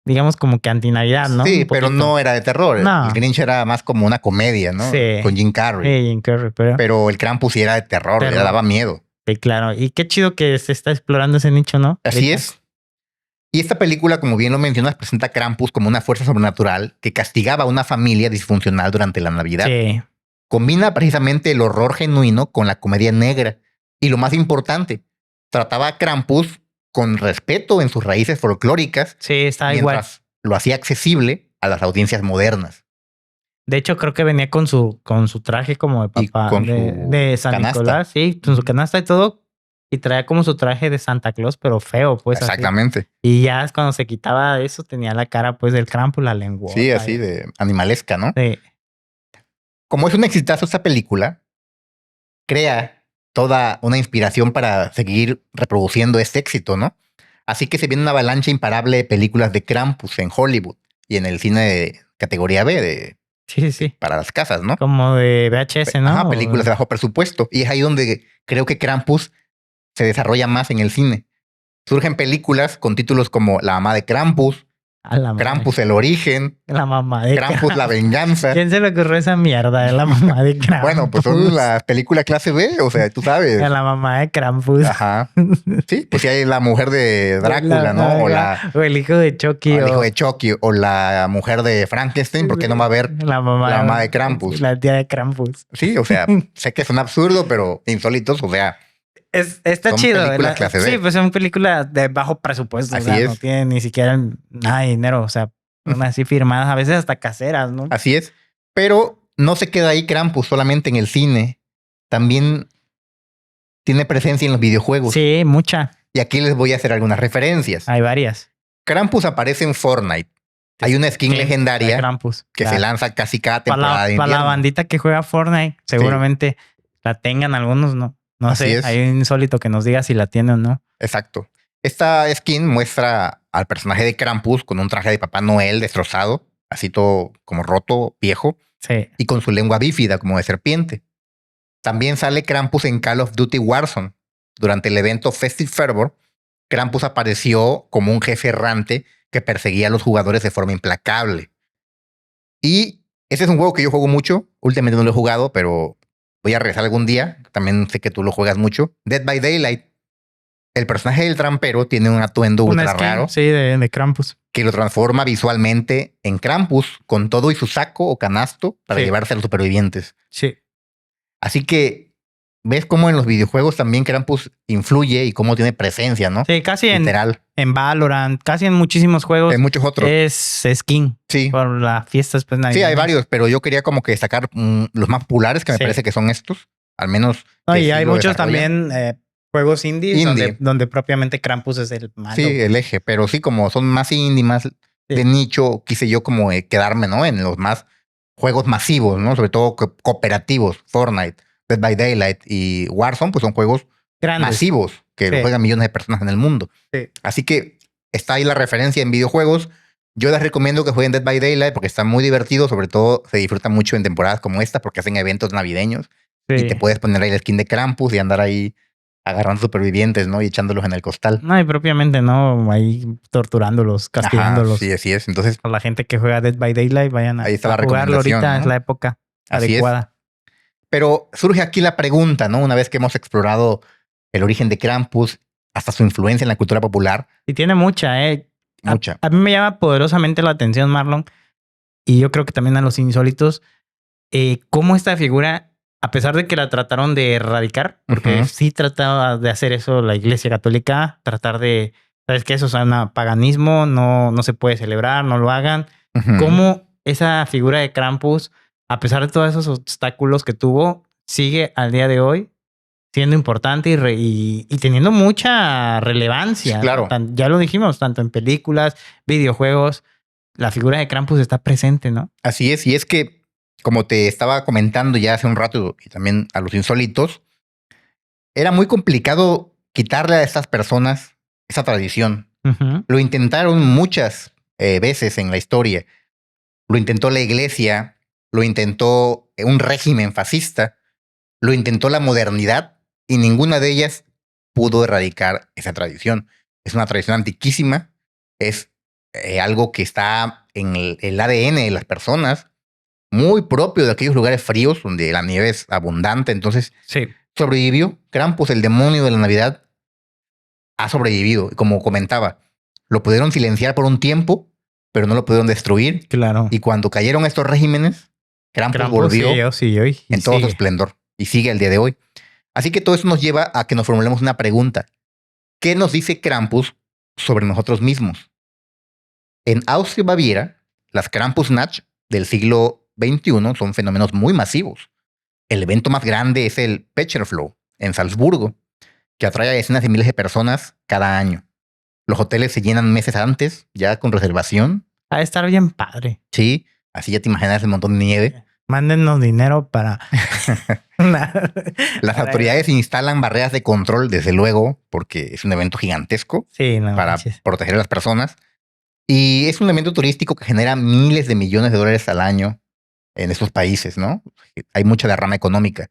digamos como que anti-Navidad, ¿no? Sí, pero no era de terror. No. El Grinch era más como una comedia, ¿no? Sí. Con Jim Carrey. Sí, Jim Carrey, pero el Krampus sí era de terror, le daba miedo. Sí, claro. Y qué chido que se está explorando ese nicho, ¿no? Así es. Y esta película, como bien lo mencionas, presenta a Krampus como una fuerza sobrenatural que castigaba a una familia disfuncional durante la Navidad. Sí. Combina precisamente el horror genuino con la comedia negra. Y lo más importante, trataba a Krampus con respeto en sus raíces folclóricas. Sí, está igual. Lo hacía accesible a las audiencias modernas. De hecho, creo que venía con su traje como de papá de San canasta. Nicolás, sí, con su canasta y todo. Y traía como su traje de Santa Claus, pero feo, pues. Exactamente. Así. Y ya cuando se quitaba eso, tenía la cara, pues, del Krampus, la lengua. Sí, así de animalesca, ¿no? Sí. Como es un exitazo esta película, crea toda una inspiración para seguir reproduciendo este éxito, ¿no? Así que se viene una avalancha imparable de películas de Krampus en Hollywood y en el cine de categoría B, sí. Para las casas, ¿no? Como de VHS, ¿no? Ajá, películas de bajo presupuesto. Y es ahí donde creo que Krampus se desarrolla más en el cine. Surgen películas con títulos como La mamá de Krampus, A la madre. Krampus el origen, La mamá de Krampus la venganza. ¿Quién se le ocurrió esa mierda de la mamá de Krampus? Bueno, pues son las películas clase B, o sea, tú sabes. A la mamá de Krampus. Ajá. Sí, pues sí hay la mujer de Drácula, ¿no? O el hijo de Chucky. O el hijo de Chucky, o la mujer de Frankenstein, ¿por qué no va a haber la mamá de Krampus? La tía de Krampus. Sí, o sea, sé que son absurdos, pero insólitos, o sea. Está son chido. Películas clase B. Sí, pues son películas de bajo presupuesto. Así o sea, es. No tienen ni siquiera nada de dinero. O sea, son así firmadas, a veces hasta caseras, ¿no? Así es. Pero no se queda ahí Krampus solamente en el cine. También tiene presencia en los videojuegos. Sí, mucha. Y aquí les voy a hacer algunas referencias. Hay varias. Krampus aparece en Fortnite. Hay una skin legendaria Krampus, que se lanza casi cada temporada de invierno. Para la bandita que juega Fortnite, seguramente la tengan algunos, ¿no? No Así sé, es. hay un insólito que nos diga si la tiene o no. Exacto. Esta skin muestra al personaje de Krampus con un traje de Papá Noel destrozado, así todo como roto, viejo, Sí. y con su lengua bífida como de serpiente. También sale Krampus en Call of Duty Warzone. Durante el evento Festive Fervor, Krampus apareció como un jefe errante que perseguía a los jugadores de forma implacable. Y ese es un juego que yo juego mucho. Últimamente no lo he jugado, pero voy a regresar algún día. También sé que tú lo juegas mucho. Dead by Daylight. El personaje del trampero tiene un atuendo ultra raro. Sí, de Krampus. Que lo transforma visualmente en Krampus con todo y su saco o canasto para llevarse a los supervivientes. Sí. Así que ves cómo en los videojuegos también Krampus influye y cómo tiene presencia, ¿no? Sí, casi literal. En Valorant, casi en muchísimos juegos. En muchos otros. Es skin. Sí. Por las fiestas, pues nadie. Sí, hay varios, pero yo quería como que destacar los más populares que me parece que son estos. Al menos. No, y hay muchos también juegos indie. Donde propiamente Krampus es el malo. Sí, el eje. Pero sí, como son más indie, más de nicho, quise yo como quedarme, ¿no? En los más juegos masivos, ¿no? Sobre todo cooperativos. Fortnite, Dead by Daylight y Warzone, pues son juegos grandes, masivos que lo juegan millones de personas en el mundo. Sí. Así que está ahí la referencia en videojuegos. Yo les recomiendo que jueguen Dead by Daylight porque está muy divertido. Sobre todo se disfruta mucho en temporadas como esta porque hacen eventos navideños. Y te puedes poner ahí la skin de Krampus y andar ahí agarrando supervivientes, ¿no? Y echándolos en el costal. No, y propiamente no, ahí torturándolos, castigándolos. Ajá, sí, así es. Entonces, a la gente que juega Dead by Daylight, vayan ahí está la jugarlo ahorita, ¿no? Es la época así adecuada. Es. Pero surge aquí la pregunta, ¿no? Una vez que hemos explorado el origen de Krampus, hasta su influencia en la cultura popular. Y tiene mucha, Mucha. A mí me llama poderosamente la atención, Marlon, y yo creo que también a los insólitos, cómo esta figura, a pesar de que la trataron de erradicar, porque sí trataba de hacer eso la Iglesia Católica, tratar de, ¿sabes qué? Eso es un paganismo, no se puede celebrar, no lo hagan. Cómo esa figura de Krampus, a pesar de todos esos obstáculos que tuvo, sigue al día de hoy siendo importante y teniendo mucha relevancia. Sí, claro. Ya lo dijimos, tanto en películas, videojuegos, la figura de Krampus está presente, ¿no? Así es, y es que como te estaba comentando ya hace un rato y también a los insólitos, era muy complicado quitarle a estas personas esa tradición. Lo intentaron muchas veces en la historia. Lo intentó la iglesia, lo intentó un régimen fascista, lo intentó la modernidad y ninguna de ellas pudo erradicar esa tradición. Es una tradición antiquísima, es algo que está en el ADN de las personas, muy propio de aquellos lugares fríos donde la nieve es abundante. Entonces, sobrevivió. Krampus, el demonio de la Navidad, ha sobrevivido. Como comentaba, lo pudieron silenciar por un tiempo, pero no lo pudieron destruir. Claro. Y cuando cayeron estos regímenes, Krampus volvió siguió, en todo su esplendor. Y sigue al día de hoy. Así que todo eso nos lleva a que nos formulemos una pregunta. ¿Qué nos dice Krampus sobre nosotros mismos? En Austria y Baviera, las Krampusnacht del siglo XXI son fenómenos muy masivos. El evento más grande es el Pecherfloh en Salzburgo, que atrae a decenas de miles de personas cada año. Los hoteles se llenan meses antes, ya con reservación. Va a estar bien padre. Sí, así ya te imaginas el montón de nieve. Mándennos dinero para... Las autoridades instalan barreras de control, desde luego, porque es un evento gigantesco para proteger a las personas. Y es un evento turístico que genera miles de millones de dólares al año en esos países, ¿no? Hay mucha derrama económica.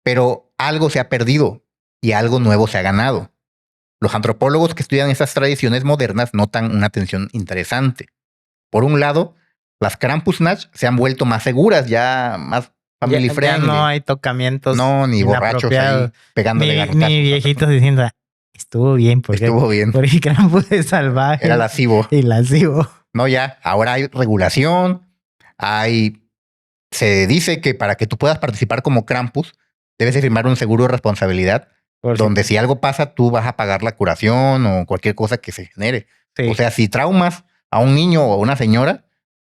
Pero algo se ha perdido y algo nuevo se ha ganado. Los antropólogos que estudian estas tradiciones modernas notan una tensión interesante. Por un lado, las Krampusnacht se han vuelto más seguras, ya más family Ya friendly. no hay tocamientos. No, ni borrachos ahí inapropiados, pegándole Ni garrotazos. viejitos diciendo, estuvo bien, porque Estuvo bien. Krampus es salvaje. Era lascivo. Y lascivo. No, ya, ahora hay regulación, se dice que para que tú puedas participar como Krampus, debes de firmar un seguro de responsabilidad, donde si algo pasa, tú vas a pagar la curación o cualquier cosa que se genere. Sí. O sea, si traumas a un niño o a una señora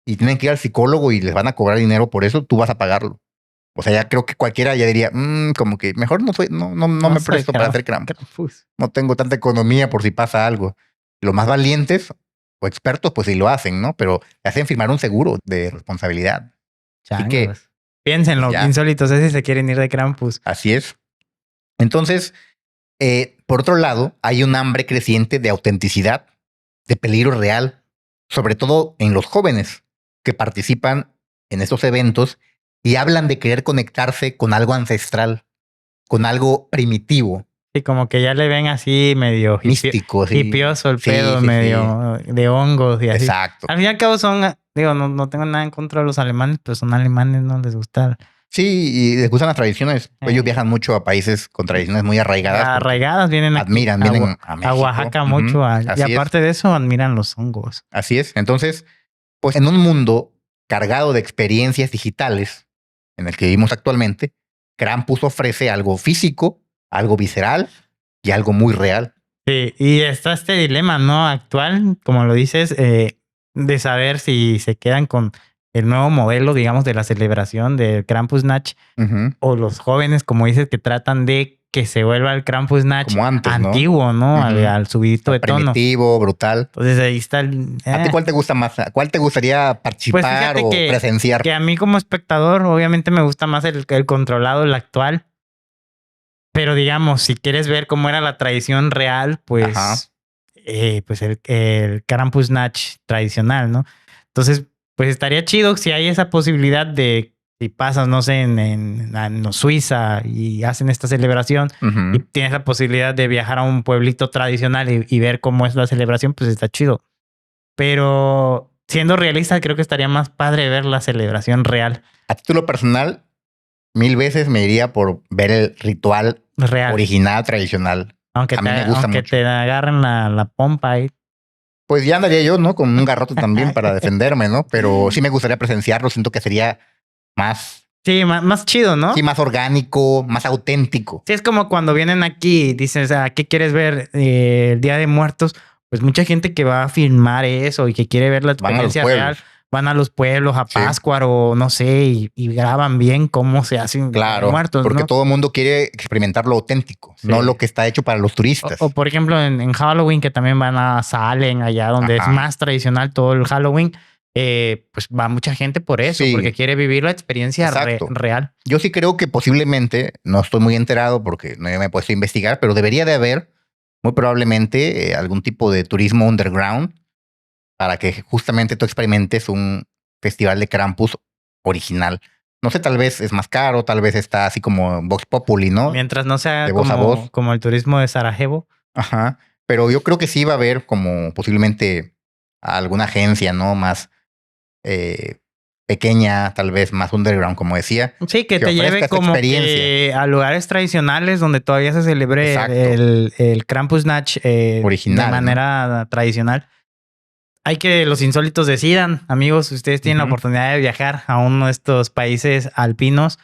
y tienen que ir al psicólogo y les van a cobrar dinero por eso, tú vas a pagarlo. O sea, ya creo que cualquiera ya diría, como que mejor no me soy presto para hacer Krampus. Krampus. No tengo tanta economía por si pasa algo. Los más valientes o expertos, pues sí lo hacen, ¿no? Pero le hacen firmar un seguro de responsabilidad. Así que, Changos. Piénsenlo, ya. insólitos, si se quieren ir de Krampus. Así es. Entonces, por otro lado, hay un hambre creciente de autenticidad, de peligro real, sobre todo en los jóvenes que participan en estos eventos y hablan de querer conectarse con algo ancestral, con algo primitivo, Sí, como que ya le ven así medio místico. Sí. hipioso el Sí, pedo, sí, medio de hongos y así. Exacto. Al fin y al cabo son, digo, no tengo nada en contra de los alemanes, pero son alemanes, no les gusta. Sí, y les gustan las tradiciones. Ellos viajan mucho a países con tradiciones muy arraigadas. Arraigadas vienen aquí, Vienen a México. a Oaxaca mucho. Ujú, Y así aparte de eso, admiran los hongos. Así es. Entonces, pues en un mundo cargado de experiencias digitales en el que vivimos actualmente, Krampus ofrece algo físico, algo visceral y algo muy real. Sí, y está este dilema, ¿no? Actual, como lo dices, de saber si se quedan con el nuevo modelo, digamos, de la celebración del Krampusnacht, Ujú. o los jóvenes, como dices, que tratan de que se vuelva el Krampusnacht Como antes, ¿no? antiguo, ¿no? Ujú. Al subidito de tono. Primitivo, brutal. Entonces ahí está el... ¿A ti cuál te gusta más? ¿Cuál te gustaría participar fíjate o que- presenciar? Que a mí como espectador, obviamente me gusta más el controlado, el actual. Pero digamos, si quieres ver cómo era la tradición real, pues, Ajá. pues el Krampusnacht tradicional, ¿no? Entonces, pues estaría chido si hay esa posibilidad de, si pasas, no sé, en Suiza y hacen esta celebración Ujú. y tienes la posibilidad de viajar a un pueblito tradicional y ver cómo es la celebración, pues está chido. Pero siendo realista, creo que estaría más padre ver la celebración real. A título personal, 1000 veces me iría por ver el ritual Real. original, tradicional. Aunque, A mí me gusta mucho. te agarren la pompa ahí. Pues ya andaría yo, ¿no? Con un garrote también para defenderme, ¿no? Pero sí me gustaría presenciarlo. Siento que sería más, Sí, más chido, ¿no? sí, más orgánico, más auténtico. Sí, es como cuando vienen aquí y dices, ¿qué quieres ver el Día de Muertos? Pues mucha gente que va a filmar eso y que quiere ver la Van a los experiencia real, pueblos. van a los pueblos, a Sí. Pátzcuaro o no sé, y graban bien cómo se hacen Claro, muertos, porque ¿no? todo el mundo quiere experimentar lo auténtico, Sí. no lo que está hecho para los turistas. O por ejemplo, en Halloween, que también van a Salem, allá donde Ajá. es más tradicional todo el Halloween, pues va mucha gente por eso, Sí. porque quiere vivir la experiencia Exacto. real. Yo sí creo que posiblemente, no estoy muy enterado porque no me he puesto a investigar, pero debería de haber muy probablemente algún tipo de turismo underground para que justamente tú experimentes un festival de Krampus original. No sé, tal vez es más caro, tal vez está así como Vox Populi, ¿no? Mientras no sea De voz a voz. como el turismo de Sarajevo. Ajá. Pero yo creo que sí va a haber como posiblemente alguna agencia, ¿no? Más pequeña, tal vez más underground, como decía. Sí, que Que te ofrezca lleve esta como experiencia. que a lugares tradicionales donde todavía se celebre Exacto. el Krampusnacht Original, de manera tradicional. Hay que los insólitos decidan, amigos, si ustedes tienen la Ujú. oportunidad de viajar a uno de estos países alpinos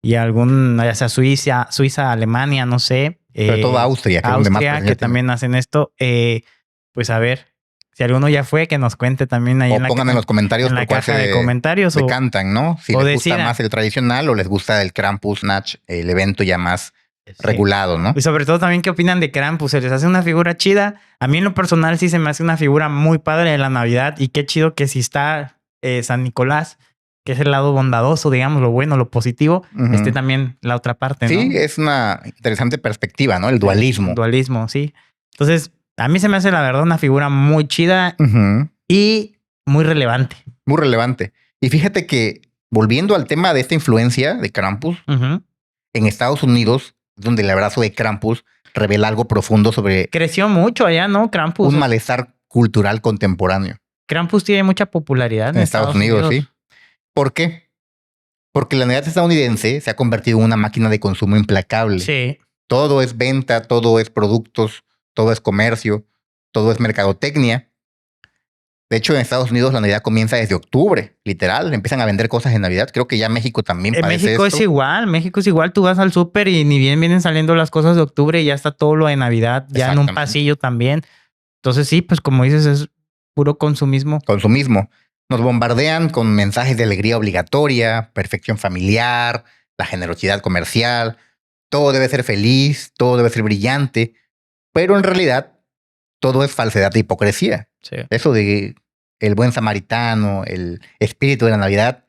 y algún, ya sea Suiza, Alemania, no sé. Sobre todo Austria, que es donde más Austria, presencia que también hacen esto. Pues a ver, si alguno ya fue, que nos cuente también ahí o en la pongan en los comentarios en la por cuál caja de comentarios. se o cantan, ¿no? Si o les gusta decidan. más el tradicional o les gusta el Krampusnacht, el evento ya más regulado, ¿no? Y sobre todo también qué opinan de Krampus. ¿Se les hace una figura chida? A mí en lo personal sí se me hace una figura muy padre de la Navidad. Y qué chido que si está San Nicolás, que es el lado bondadoso, digamos, lo bueno, lo positivo, Ujú. esté también la otra parte, ¿no? Sí, es una interesante perspectiva, ¿no? El dualismo. El dualismo, sí. Entonces, a mí se me hace la verdad una figura muy chida Ujú. y muy relevante. Muy relevante. Y fíjate que, volviendo al tema de esta influencia de Krampus, Ujú. en Estados Unidos, donde el abrazo de Krampus revela algo profundo sobre Creció mucho allá, ¿no? Krampus. un malestar cultural contemporáneo. Krampus tiene mucha popularidad En Estados Unidos, sí. ¿Por qué? Porque la Navidad estadounidense se ha convertido en una máquina de consumo implacable. Sí. Todo es venta, todo es productos, todo es comercio, todo es mercadotecnia. De hecho, en Estados Unidos la Navidad comienza desde octubre, literal. Empiezan a vender cosas en Navidad. Creo que ya México también En padece México esto. es igual. México es igual. Tú vas al súper y ni bien vienen saliendo las cosas de octubre y ya está todo lo de Navidad, ya en un Exactamente. pasillo también. Entonces sí, pues como dices, es puro consumismo. Consumismo. Nos bombardean con mensajes de alegría obligatoria, perfección familiar, la generosidad comercial. Todo debe ser feliz, todo debe ser brillante. Pero en realidad, todo es falsedad e hipocresía. Sí. Eso de el buen samaritano, el espíritu de la Navidad,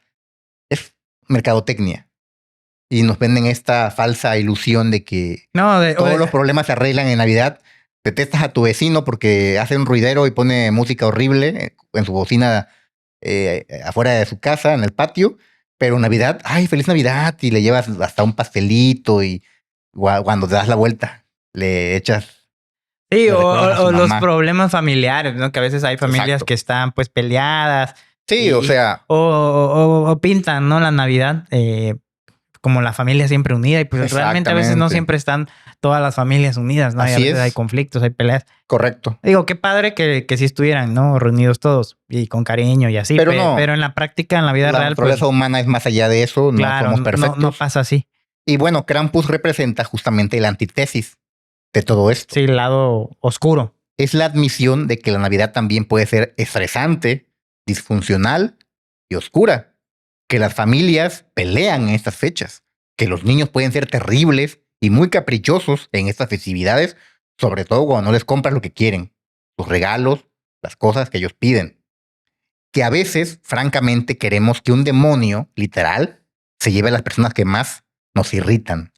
es mercadotecnia. Y nos venden esta falsa ilusión de que No, todos los problemas se arreglan en Navidad. Detestas a tu vecino porque hace un ruidero y pone música horrible en su bocina afuera de su casa, en el patio. Pero Navidad, ¡ay, feliz Navidad! Y le llevas hasta un pastelito y cuando te das la vuelta, le echas... Sí, le recuerdas a su o los mamá. problemas familiares, ¿no? Que a veces hay familias Exacto. que están pues peleadas. Sí, o sea, O pintan, ¿no? La Navidad como la familia siempre unida y pues realmente a veces no Exactamente. siempre están todas las familias unidas, ¿no? Y a Así veces es. hay conflictos, hay peleas. correcto. Digo, qué padre que sí estuvieran, ¿no? Reunidos todos y con cariño y así. Pero no. Pero en la práctica, en la vida La real, pues naturaleza humana es más allá de eso, claro, no somos perfectos. no pasa así. Y bueno, Krampus representa justamente la antítesis de todo esto. Sí, el lado oscuro. Es la admisión de que la Navidad también puede ser estresante, disfuncional y oscura. Que las familias pelean en estas fechas. Que los niños pueden ser terribles y muy caprichosos en estas festividades, sobre todo cuando no les compras lo que quieren, sus regalos, las cosas que ellos piden. Que a veces, francamente, queremos que un demonio, literal, se lleve a las personas que más nos irritan.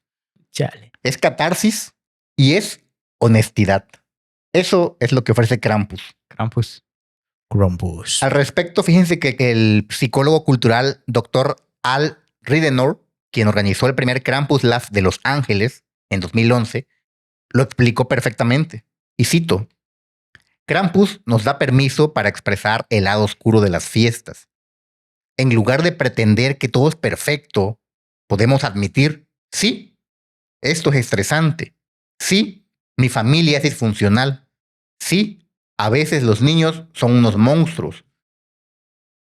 Chale. Es catarsis y es honestidad. Eso es lo que ofrece Krampus. Krampus. Krampus. Al respecto, fíjense que el psicólogo cultural Dr. Al Ridenour, quien organizó el primer Krampus Lab de Los Ángeles en 2011, lo explicó perfectamente. Y cito, Krampus nos da permiso para expresar el lado oscuro de las fiestas. En lugar de pretender que todo es perfecto, podemos admitir, sí, esto es estresante. Sí, mi familia es disfuncional. Sí, a veces los niños son unos monstruos.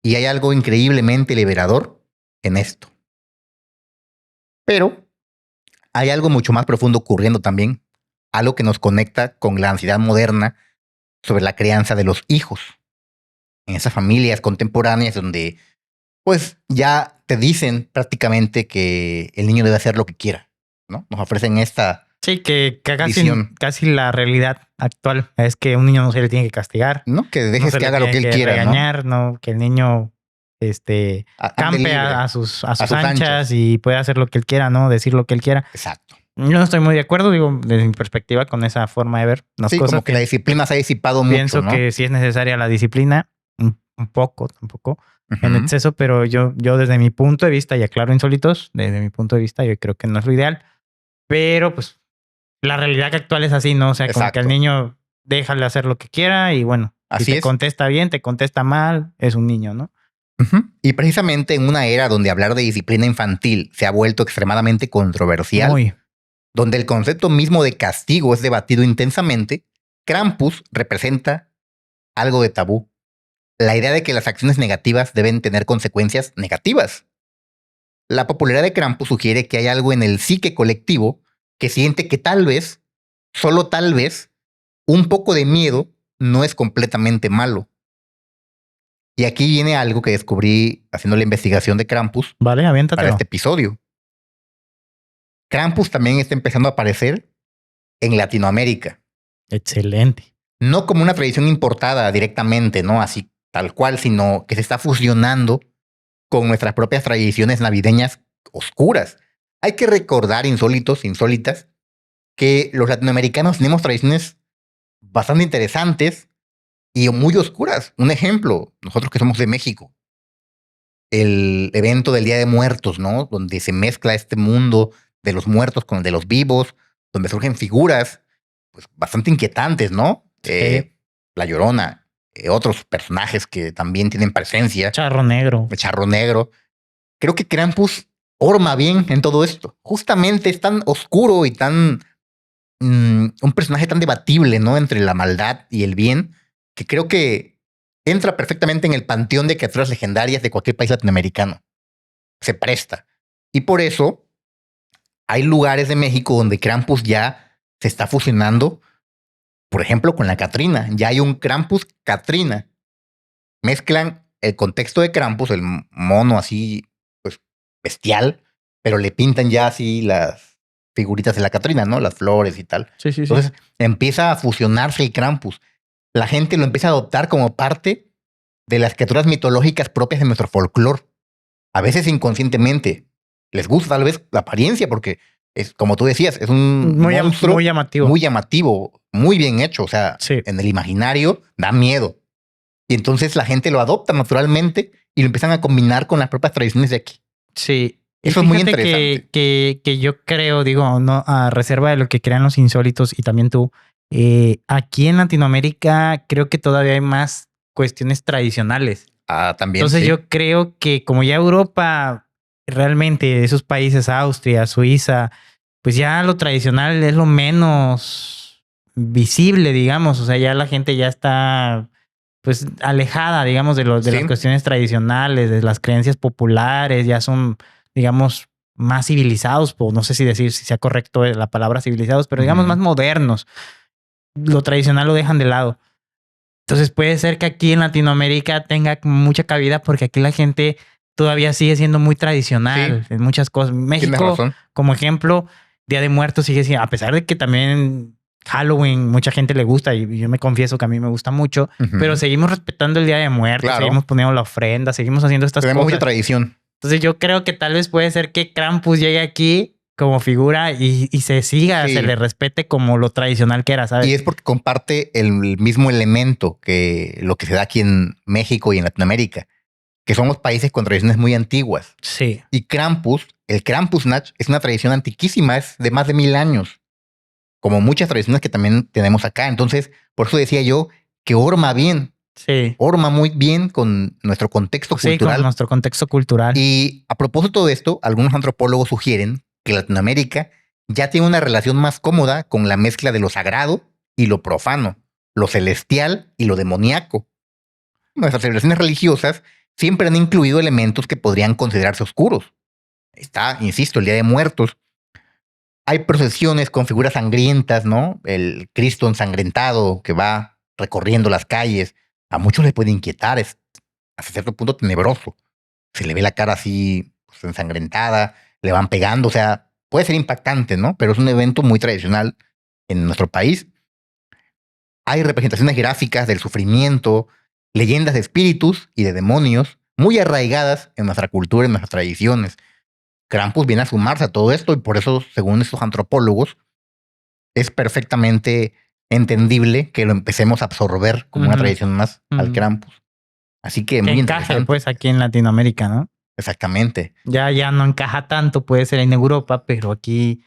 Y hay algo increíblemente liberador en esto. Pero hay algo mucho más profundo ocurriendo también. Algo que nos conecta con la ansiedad moderna sobre la crianza de los hijos. En esas familias contemporáneas donde pues ya te dicen prácticamente que el niño debe hacer lo que quiera, ¿no? Nos ofrecen esta... Sí, que visión. casi la realidad actual es que un niño no se le tiene que castigar. ¿no? Que No dejes se que le haga lo que tiene él quiera, regañar, ¿no? Que el niño ande campe libre. a sus sus anchas anchas. y puede hacer lo que él quiera, ¿no? Decir lo que él quiera. Exacto. Yo no estoy muy de acuerdo, digo, desde mi perspectiva, con esa forma de ver las Sí, cosas. como que la disciplina se ha disipado Pienso mucho, ¿no? que sí es necesaria la disciplina, un poco, tampoco en Ujú. exceso, pero yo desde mi punto de vista, y aclaro insólitos, desde mi punto de vista, yo creo que no es lo ideal, pero pues la realidad actual es así, ¿no? O sea, como que Exacto. al niño déjale hacer lo que quiera y bueno, Así si te es. contesta bien, te contesta mal, es un niño, ¿no? Ujú. Y precisamente en una era donde hablar de disciplina infantil se ha vuelto extremadamente controversial, Muy. donde el concepto mismo de castigo es debatido intensamente, Krampus representa algo de tabú. La idea de que las acciones negativas deben tener consecuencias negativas. La popularidad de Krampus sugiere que hay algo en el psique colectivo que siente que tal vez, solo tal vez, un poco de miedo no es completamente malo. Y aquí viene algo que descubrí haciendo la investigación de Krampus Vale, para aviéntatelo. este episodio. Krampus también está empezando a aparecer en Latinoamérica. Excelente. No como una tradición importada directamente, ¿no? Así tal cual, sino que se está fusionando con nuestras propias tradiciones navideñas oscuras. Hay que recordar, insólitas, que los latinoamericanos tenemos tradiciones bastante interesantes y muy oscuras. Un ejemplo, nosotros que somos de México, el evento del Día de Muertos, ¿no? Donde se mezcla este mundo de los muertos con el de los vivos, donde surgen figuras pues, bastante inquietantes, ¿no? Sí. La Llorona, otros personajes que también tienen presencia. Charro Negro. El Charro Negro. Creo que Krampus orma bien en todo esto. Justamente es tan oscuro y tan... un personaje tan debatible, ¿no? Entre la maldad y el bien, que creo que entra perfectamente en el panteón de criaturas legendarias de cualquier país latinoamericano. Se presta. Y por eso hay lugares de México donde Krampus ya se está fusionando, por ejemplo, con la Catrina. Ya hay un Krampus Catrina. Mezclan el contexto de Krampus, el mono así, pues, bestial, pero le pintan ya así las figuritas de la Catrina, ¿no? Las flores y tal. Sí, sí, sí. Entonces empieza a fusionarse el Krampus. La gente lo empieza a adoptar como parte de las criaturas mitológicas propias de nuestro folclore. A veces inconscientemente. Les gusta tal vez la apariencia porque es, como tú decías, es un monstruo muy llamativo. muy llamativo, muy bien hecho. O sea, Sí. en el imaginario da miedo. Y entonces la gente lo adopta naturalmente y lo empiezan a combinar con las propias tradiciones de aquí. Sí. Eso es muy interesante. Que yo creo, digo, no, a reserva de lo que crean los insólitos y también tú, aquí en Latinoamérica creo que todavía hay más cuestiones tradicionales. También. Entonces sí. yo creo que como ya Europa, realmente esos países, Austria, Suiza, pues ya lo tradicional es lo menos visible, digamos. O sea, ya la gente ya está pues alejada, digamos, de las cuestiones tradicionales, de las creencias populares, ya son, digamos, más civilizados, o no sé si decir si sea correcto la palabra civilizados, pero digamos más modernos. Lo tradicional lo dejan de lado. Entonces puede ser que aquí en Latinoamérica tenga mucha cabida porque aquí la gente todavía sigue siendo muy tradicional en muchas cosas. México, como ejemplo, Día de Muertos sigue siendo, a pesar de que también Halloween mucha gente le gusta y yo me confieso que a mí me gusta mucho, pero seguimos respetando el Día de Muertos, seguimos poniendo la ofrenda, seguimos haciendo estas cosas. Tenemos mucha tradición. Entonces yo creo que tal vez puede ser que Krampus llegue aquí como figura y se siga, se le respete como lo tradicional que era, ¿sabes? Y es porque comparte el mismo elemento que lo que se da aquí en México y en Latinoamérica, que somos países con tradiciones muy antiguas. Sí. Y Krampus, el Krampusnacht, es una tradición antiquísima, es de más de 1000 años, como muchas tradiciones que también tenemos acá. Entonces, por eso decía yo que orma bien. Sí. Orma muy bien con nuestro contexto cultural. Con nuestro contexto cultural. Y a propósito de esto, algunos antropólogos sugieren que Latinoamérica ya tiene una relación más cómoda con la mezcla de lo sagrado y lo profano, lo celestial y lo demoníaco. Nuestras celebraciones religiosas siempre han incluido elementos que podrían considerarse oscuros. Está, insisto, el Día de Muertos. Hay procesiones con figuras sangrientas, ¿no? El Cristo ensangrentado que va recorriendo las calles. A muchos les puede inquietar, es hasta cierto punto tenebroso. Se le ve la cara así pues, ensangrentada, le van pegando, o sea, puede ser impactante, ¿no? Pero es un evento muy tradicional en nuestro país. Hay representaciones gráficas del sufrimiento, leyendas de espíritus y de demonios muy arraigadas en nuestra cultura y en nuestras tradiciones. Krampus viene a sumarse a todo esto y por eso, según estos antropólogos, es perfectamente entendible que lo empecemos a absorber como una tradición más al Krampus. Así que muy encaje, pues, aquí en Latinoamérica, ¿no? Exactamente. Ya no encaja tanto, puede ser en Europa, pero aquí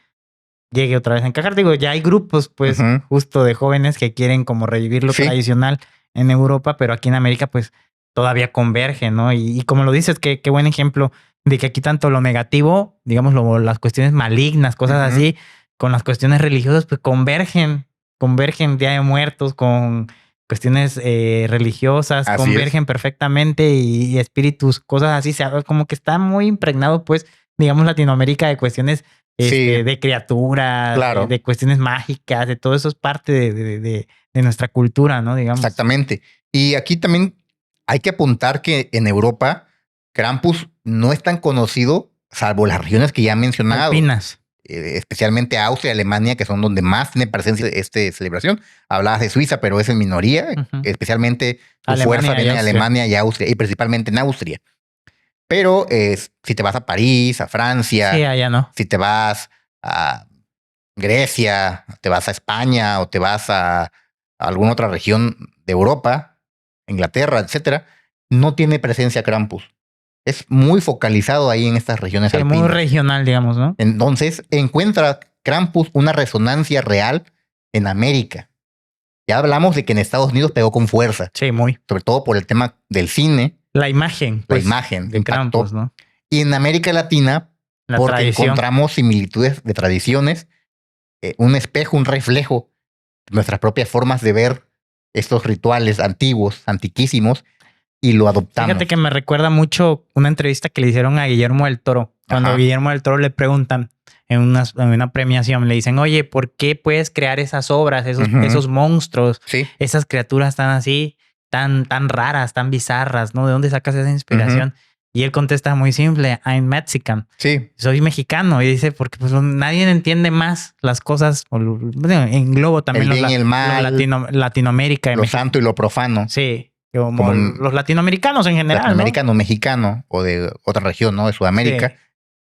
llegue otra vez a encajar. Digo, ya hay grupos, pues, justo de jóvenes que quieren como revivir lo tradicional en Europa, pero aquí en América, pues, todavía converge, ¿no? Y como lo dices, qué buen ejemplo de que aquí tanto lo negativo, digamos, las cuestiones malignas, cosas así, con las cuestiones religiosas, pues convergen Día de Muertos con cuestiones religiosas, así convergen perfectamente y espíritus, cosas así, como que está muy impregnado, pues, digamos, Latinoamérica de cuestiones de criaturas, claro. de cuestiones mágicas, de todo eso es parte de nuestra cultura, ¿no? Digamos. Exactamente. Y aquí también hay que apuntar que en Europa Krampus no es tan conocido, salvo las regiones que ya he mencionado. Alpinas. Especialmente Austria y Alemania, que son donde más tiene presencia esta celebración. Hablabas de Suiza, pero es en minoría. Especialmente su fuerza viene en Alemania y Austria, y principalmente en Austria. Pero si te vas a París, a Francia, allá no. Si te vas a Grecia, te vas a España o te vas a alguna otra región de Europa, Inglaterra, etcétera, no tiene presencia Krampus. Es muy focalizado ahí en estas regiones alpinas. Muy regional, digamos, ¿no? Entonces, encuentra Krampus una resonancia real en América. Ya hablamos de que en Estados Unidos pegó con fuerza, Sí, muy. sobre todo por el tema del cine, La imagen. la Pues, imagen de impactó. Krampus, ¿no? Y en América Latina, La porque tradición. encontramos similitudes de tradiciones, un espejo, un reflejo de nuestras propias formas de ver estos rituales antiguos, antiquísimos, y lo adoptamos. Fíjate que me recuerda mucho una entrevista que le hicieron a Guillermo del Toro. Cuando Ajá. Guillermo del Toro le preguntan en una premiación, le dicen, oye, ¿por qué puedes crear esas obras, Ujú. esos monstruos, Sí. esas criaturas tan así, tan raras, tan bizarras, ¿no? ¿De dónde sacas esa inspiración? Y él contesta muy simple, I'm Mexican. Sí. Soy mexicano. Y dice, porque pues nadie entiende más las cosas, bueno, englobo también El bien y el mal, Latinoamérica. lo santo y lo profano. Sí, como Como los latinoamericanos en general, latinoamericano, mexicano o de otra región, ¿no? De Sudamérica. Sí.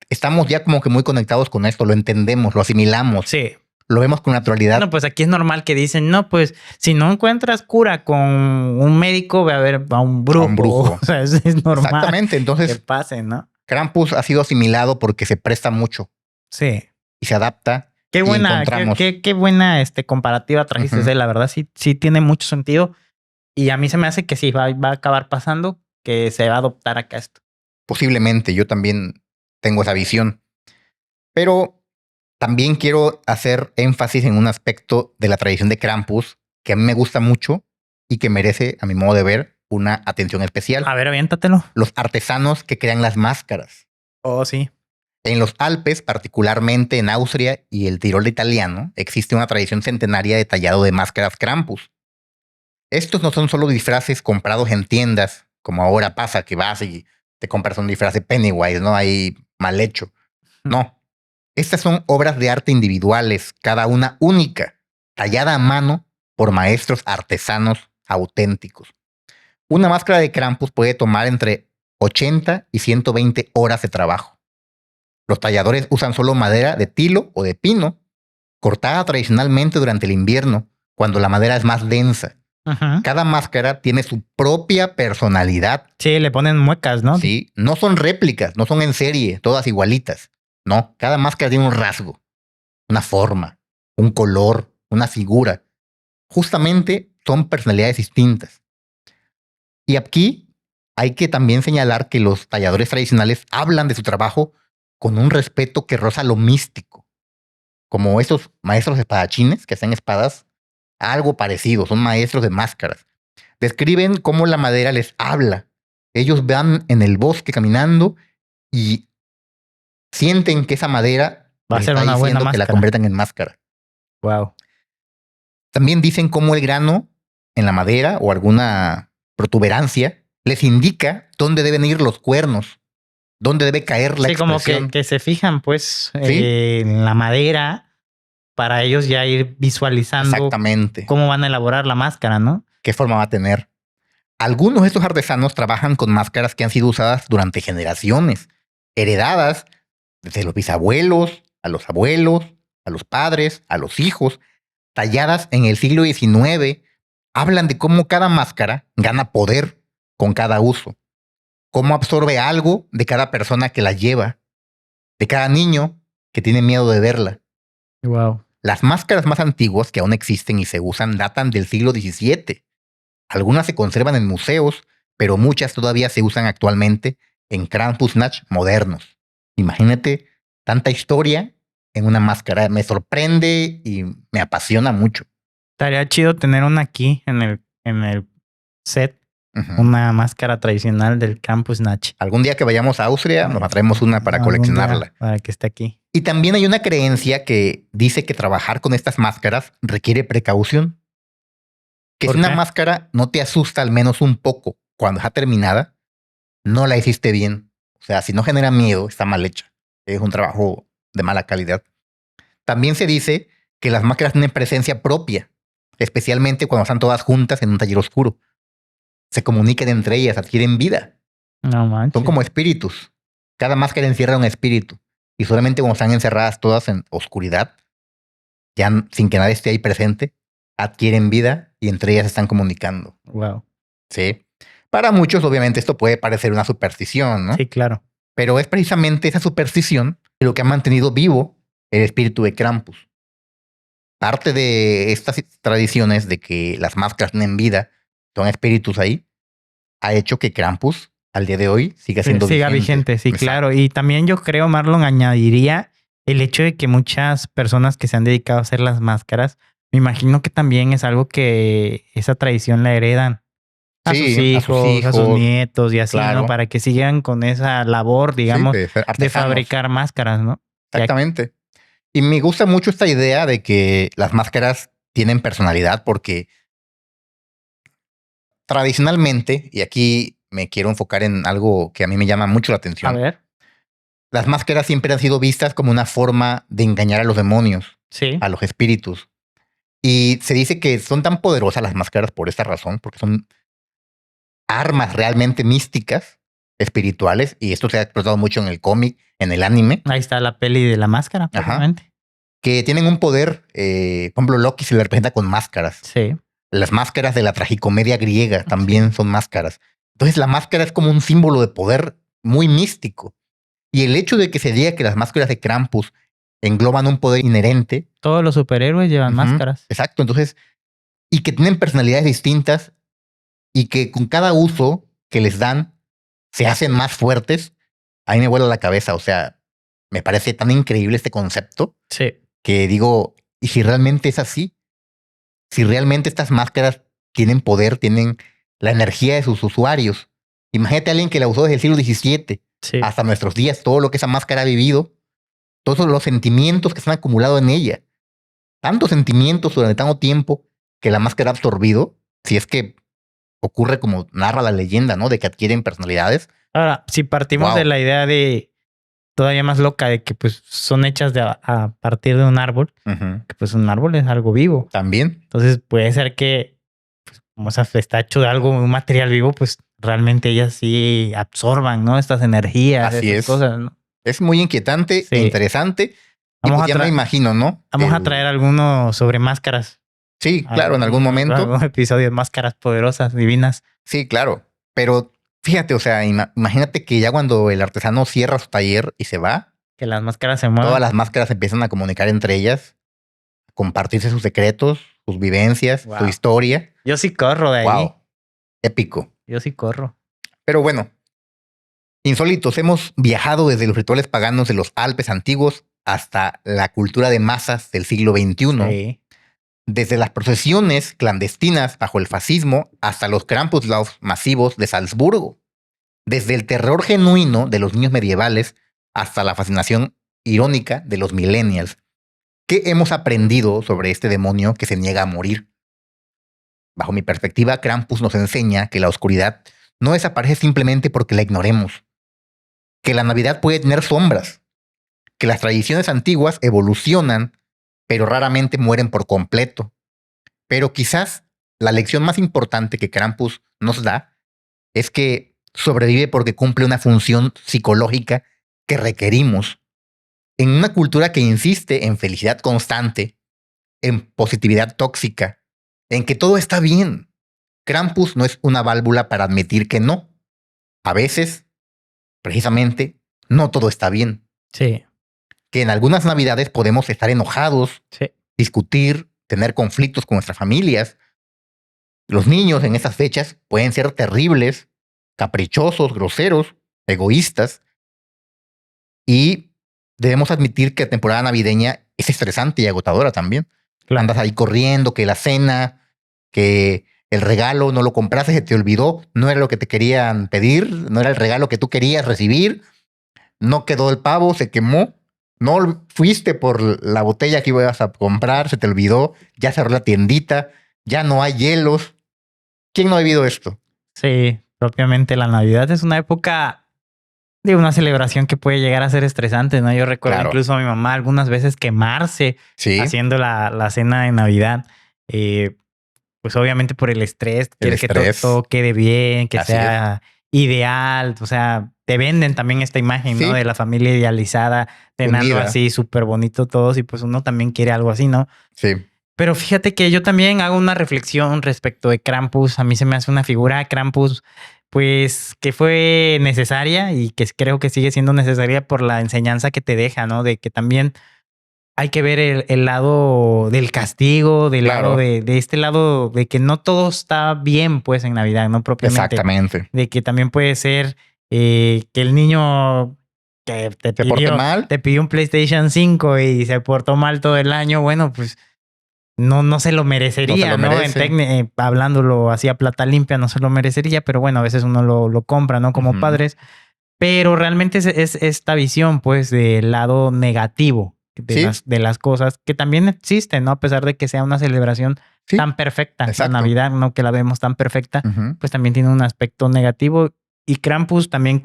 Estamos ya como que muy conectados con esto, lo entendemos, lo asimilamos, Sí. lo vemos con naturalidad. No, pues aquí es normal que dicen, no, pues si no encuentras cura con un médico, ve a ver a un brujo. A un brujo. O sea, es normal. Exactamente, Que entonces pase, ¿no? Krampus ha sido asimilado porque se presta mucho Sí. y se adapta. Qué y buena, encontramos. qué buena comparativa trajiste. Ujú. La verdad sí tiene mucho sentido. Y a mí se me hace que sí, va a acabar pasando, que se va a adoptar acá esto. Posiblemente, yo también tengo esa visión. Pero también quiero hacer énfasis en un aspecto de la tradición de Krampus que a mí me gusta mucho y que merece, a mi modo de ver, una atención especial. A ver, aviéntatelo. Los artesanos que crean las máscaras. Oh, sí. En los Alpes, particularmente en Austria y el Tirol italiano, existe una tradición centenaria de tallado de máscaras Krampus. Estos no son solo disfraces comprados en tiendas, como ahora pasa que vas y te compras un disfraz de Pennywise, ¿no? Ahí mal hecho. No. Estas son obras de arte individuales, cada una única, tallada a mano por maestros artesanos auténticos. Una máscara de Krampus puede tomar entre 80 y 120 horas de trabajo. Los talladores usan solo madera de tilo o de pino, cortada tradicionalmente durante el invierno, cuando la madera es más densa. Ajá. Cada máscara tiene su propia personalidad. Sí, le ponen muecas, ¿no? Sí, no son réplicas, no son en serie, todas igualitas. No, cada máscara tiene un rasgo, una forma, un color, una figura. Justamente son personalidades distintas. Y aquí hay que también señalar que los talladores tradicionales hablan de su trabajo con un respeto que roza lo místico. Como esos maestros espadachines que hacen espadas, algo parecido, son maestros de máscaras. Describen cómo la madera les habla. Ellos van en el bosque caminando y sienten que esa madera Va a les ser está una buena diciendo que la máscara. conviertan en máscara. Wow. También dicen cómo el grano en la madera o alguna protuberancia les indica dónde deben ir los cuernos, dónde debe caer la Sí, como expresión. que se fijan, pues, ¿Sí? en la madera para ellos ya ir visualizando Exactamente. cómo van a elaborar la máscara, ¿no? ¿Qué forma va a tener? Algunos de estos artesanos trabajan con máscaras que han sido usadas durante generaciones, heredadas desde los bisabuelos, a los abuelos, a los padres, a los hijos, talladas en el siglo XIX. Hablan de cómo cada máscara gana poder con cada uso, cómo absorbe algo de cada persona que la lleva, de cada niño que tiene miedo de verla. Wow. Las máscaras más antiguas que aún existen y se usan datan del siglo XVII. Algunas se conservan en museos, pero muchas todavía se usan actualmente en Krampusnacht modernos. Imagínate tanta historia en una máscara. Me sorprende y me apasiona mucho. Estaría chido tener una aquí en el set, Ujú. una máscara tradicional del Krampusnacht. Algún día que vayamos a Austria, nos traemos una para Algún día coleccionarla. para que esté aquí. Y también hay una creencia que dice que trabajar con estas máscaras requiere precaución. Que ¿Por si una qué? máscara no te asusta al menos un poco cuando está terminada, no la hiciste bien. O sea, si no genera miedo, está mal hecha. Es un trabajo de mala calidad. También se dice que las máscaras tienen presencia propia, especialmente cuando están todas juntas en un taller oscuro. Se comunican entre ellas, adquieren vida. No manches. Son como espíritus. Cada máscara encierra un espíritu. Y solamente cuando están encerradas todas en oscuridad, ya sin que nadie esté ahí presente, adquieren vida y entre ellas se están comunicando. Wow. ¿Sí? Para muchos, obviamente, esto puede parecer una superstición, ¿no? Sí, claro. Pero es precisamente esa superstición lo que ha mantenido vivo el espíritu de Krampus. parte de estas tradiciones de que las máscaras tienen vida, son espíritus ahí, ha hecho que Krampus al día de hoy siga siendo siga vigente, sí, Exacto. claro. Y también yo creo, Marlon, añadiría el hecho de que muchas personas que se han dedicado a hacer las máscaras, me imagino que también es algo que esa tradición la heredan a sus Sí, hijos, a sus nietos y así, claro. ¿no? Para que sigan con esa labor, digamos, Sí, de ser de artesanos. fabricar máscaras, ¿no? Exactamente. Y me gusta mucho esta idea de que las máscaras tienen personalidad porque tradicionalmente, y aquí me quiero enfocar en algo que a mí me llama mucho la A atención, ver, las máscaras siempre han sido vistas como una forma de engañar a los demonios, sí, a los espíritus. Y se dice que son tan poderosas las máscaras por esta razón, porque son armas realmente místicas, espirituales, y esto se ha explotado mucho en el cómic, en el anime, ahí está la peli de la máscara, Ajá. probablemente. que tienen un poder. Por ejemplo, Loki se le representa con máscaras. Sí, Las máscaras de la tragicomedia griega también son máscaras. Entonces la máscara es como un símbolo de poder muy místico. Y el hecho de que se diga que las máscaras de Krampus engloban un poder inherente. todos los superhéroes llevan máscaras. Exacto. Entonces, y que tienen personalidades distintas y que con cada uso que les dan se hacen más fuertes. A mí me vuela la cabeza. O sea, me parece tan increíble este concepto Sí, que digo, ¿y si realmente es así? Si realmente estas máscaras tienen poder, tienen la energía de sus usuarios. Imagínate a alguien que la usó desde el siglo XVII sí. hasta nuestros días, todo lo que esa máscara ha vivido, todos los sentimientos que se han acumulado en ella, tantos sentimientos durante tanto tiempo que la máscara ha absorbido, si es que ocurre como narra la leyenda, ¿no? De que adquieren personalidades. Ahora, si partimos de la idea de todavía más loca de que pues son hechas a partir de un árbol, que pues un árbol es algo vivo. También. Entonces puede ser que pues, como está hecho de algo, un material vivo, pues realmente ellas sí absorban, ¿no? Estas energías, Así esas es. cosas, ¿no? Es muy inquietante e interesante. Y Vamos pues a ya me imagino, ¿no? Vamos a traer alguno sobre máscaras. Sí, claro, en algún momento. Algún episodio de máscaras poderosas, divinas. Sí, claro. Pero fíjate, o sea, imagínate que ya cuando el artesano cierra su taller y se va, que las máscaras se muevan. Todas las máscaras empiezan a comunicar entre ellas, a compartirse sus secretos, sus vivencias, su historia. Yo sí corro de ahí. Wow. Épico. Yo sí corro. Pero bueno, insólitos, hemos viajado desde los rituales paganos de los Alpes antiguos hasta la cultura de masas del siglo XXI. Sí. Desde las procesiones clandestinas bajo el fascismo hasta los Krampuslauf masivos de Salzburgo. Desde el terror genuino de los niños medievales hasta la fascinación irónica de los millennials. ¿Qué hemos aprendido sobre este demonio que se niega a morir? Bajo mi perspectiva, Krampus nos enseña que la oscuridad no desaparece simplemente porque la ignoremos, que la Navidad puede tener sombras, que las tradiciones antiguas evolucionan, pero raramente mueren por completo. Pero quizás la lección más importante que Krampus nos da es que sobrevive porque cumple una función psicológica que requerimos. En una cultura que insiste en felicidad constante, en positividad tóxica, en que todo está bien, Krampus no es una válvula para admitir que no. A veces, precisamente, no todo está bien. Sí. Que en algunas Navidades podemos estar enojados, sí. discutir, tener conflictos con nuestras familias. Los niños en esas fechas pueden ser terribles, caprichosos, groseros, egoístas. Y debemos admitir que la temporada navideña es estresante y agotadora también. Claro. Andas ahí corriendo, que la cena, que el regalo no lo compraste, se te olvidó, no era lo que te querían pedir, no era el regalo que tú querías recibir, no quedó el pavo, se quemó, no fuiste por la botella que ibas a comprar, se te olvidó, ya cerró la tiendita, ya no hay hielos. ¿Quién no ha vivido esto? Sí, propiamente la Navidad es una época de una celebración que puede llegar a ser estresante, ¿no? Yo recuerdo incluso a mi mamá algunas veces quemarse haciendo la cena de Navidad. Pues obviamente por el estrés, quiere que todo quede bien, que sea ideal. O sea, te venden también esta imagen, ¿no? De la familia idealizada, cenando así súper bonito todos y pues uno también quiere algo así, ¿no? Sí. Pero fíjate que yo también hago una reflexión respecto de Krampus. A mí se me hace una figura Krampus pues que fue necesaria y que creo que sigue siendo necesaria por la enseñanza que te deja, ¿no? De que también hay que ver el lado del castigo, del Claro. lado de este lado de que no todo está bien, pues, en Navidad, no propiamente. Exactamente. De que también puede ser que el niño que ¿Se porte mal? te pidió un PlayStation 5 y se portó mal todo el año, bueno, pues no se lo merecería, ¿no? merece. Hablándolo así a plata limpia, no se lo merecería, pero bueno, a veces uno lo compra, ¿no? Como padres. Pero realmente es esta visión, pues, del lado negativo de las cosas que también existen, ¿no? A pesar de que sea una celebración tan perfecta, exacto. la Navidad, ¿no? Que la vemos tan perfecta, pues también tiene un aspecto negativo. Y Krampus también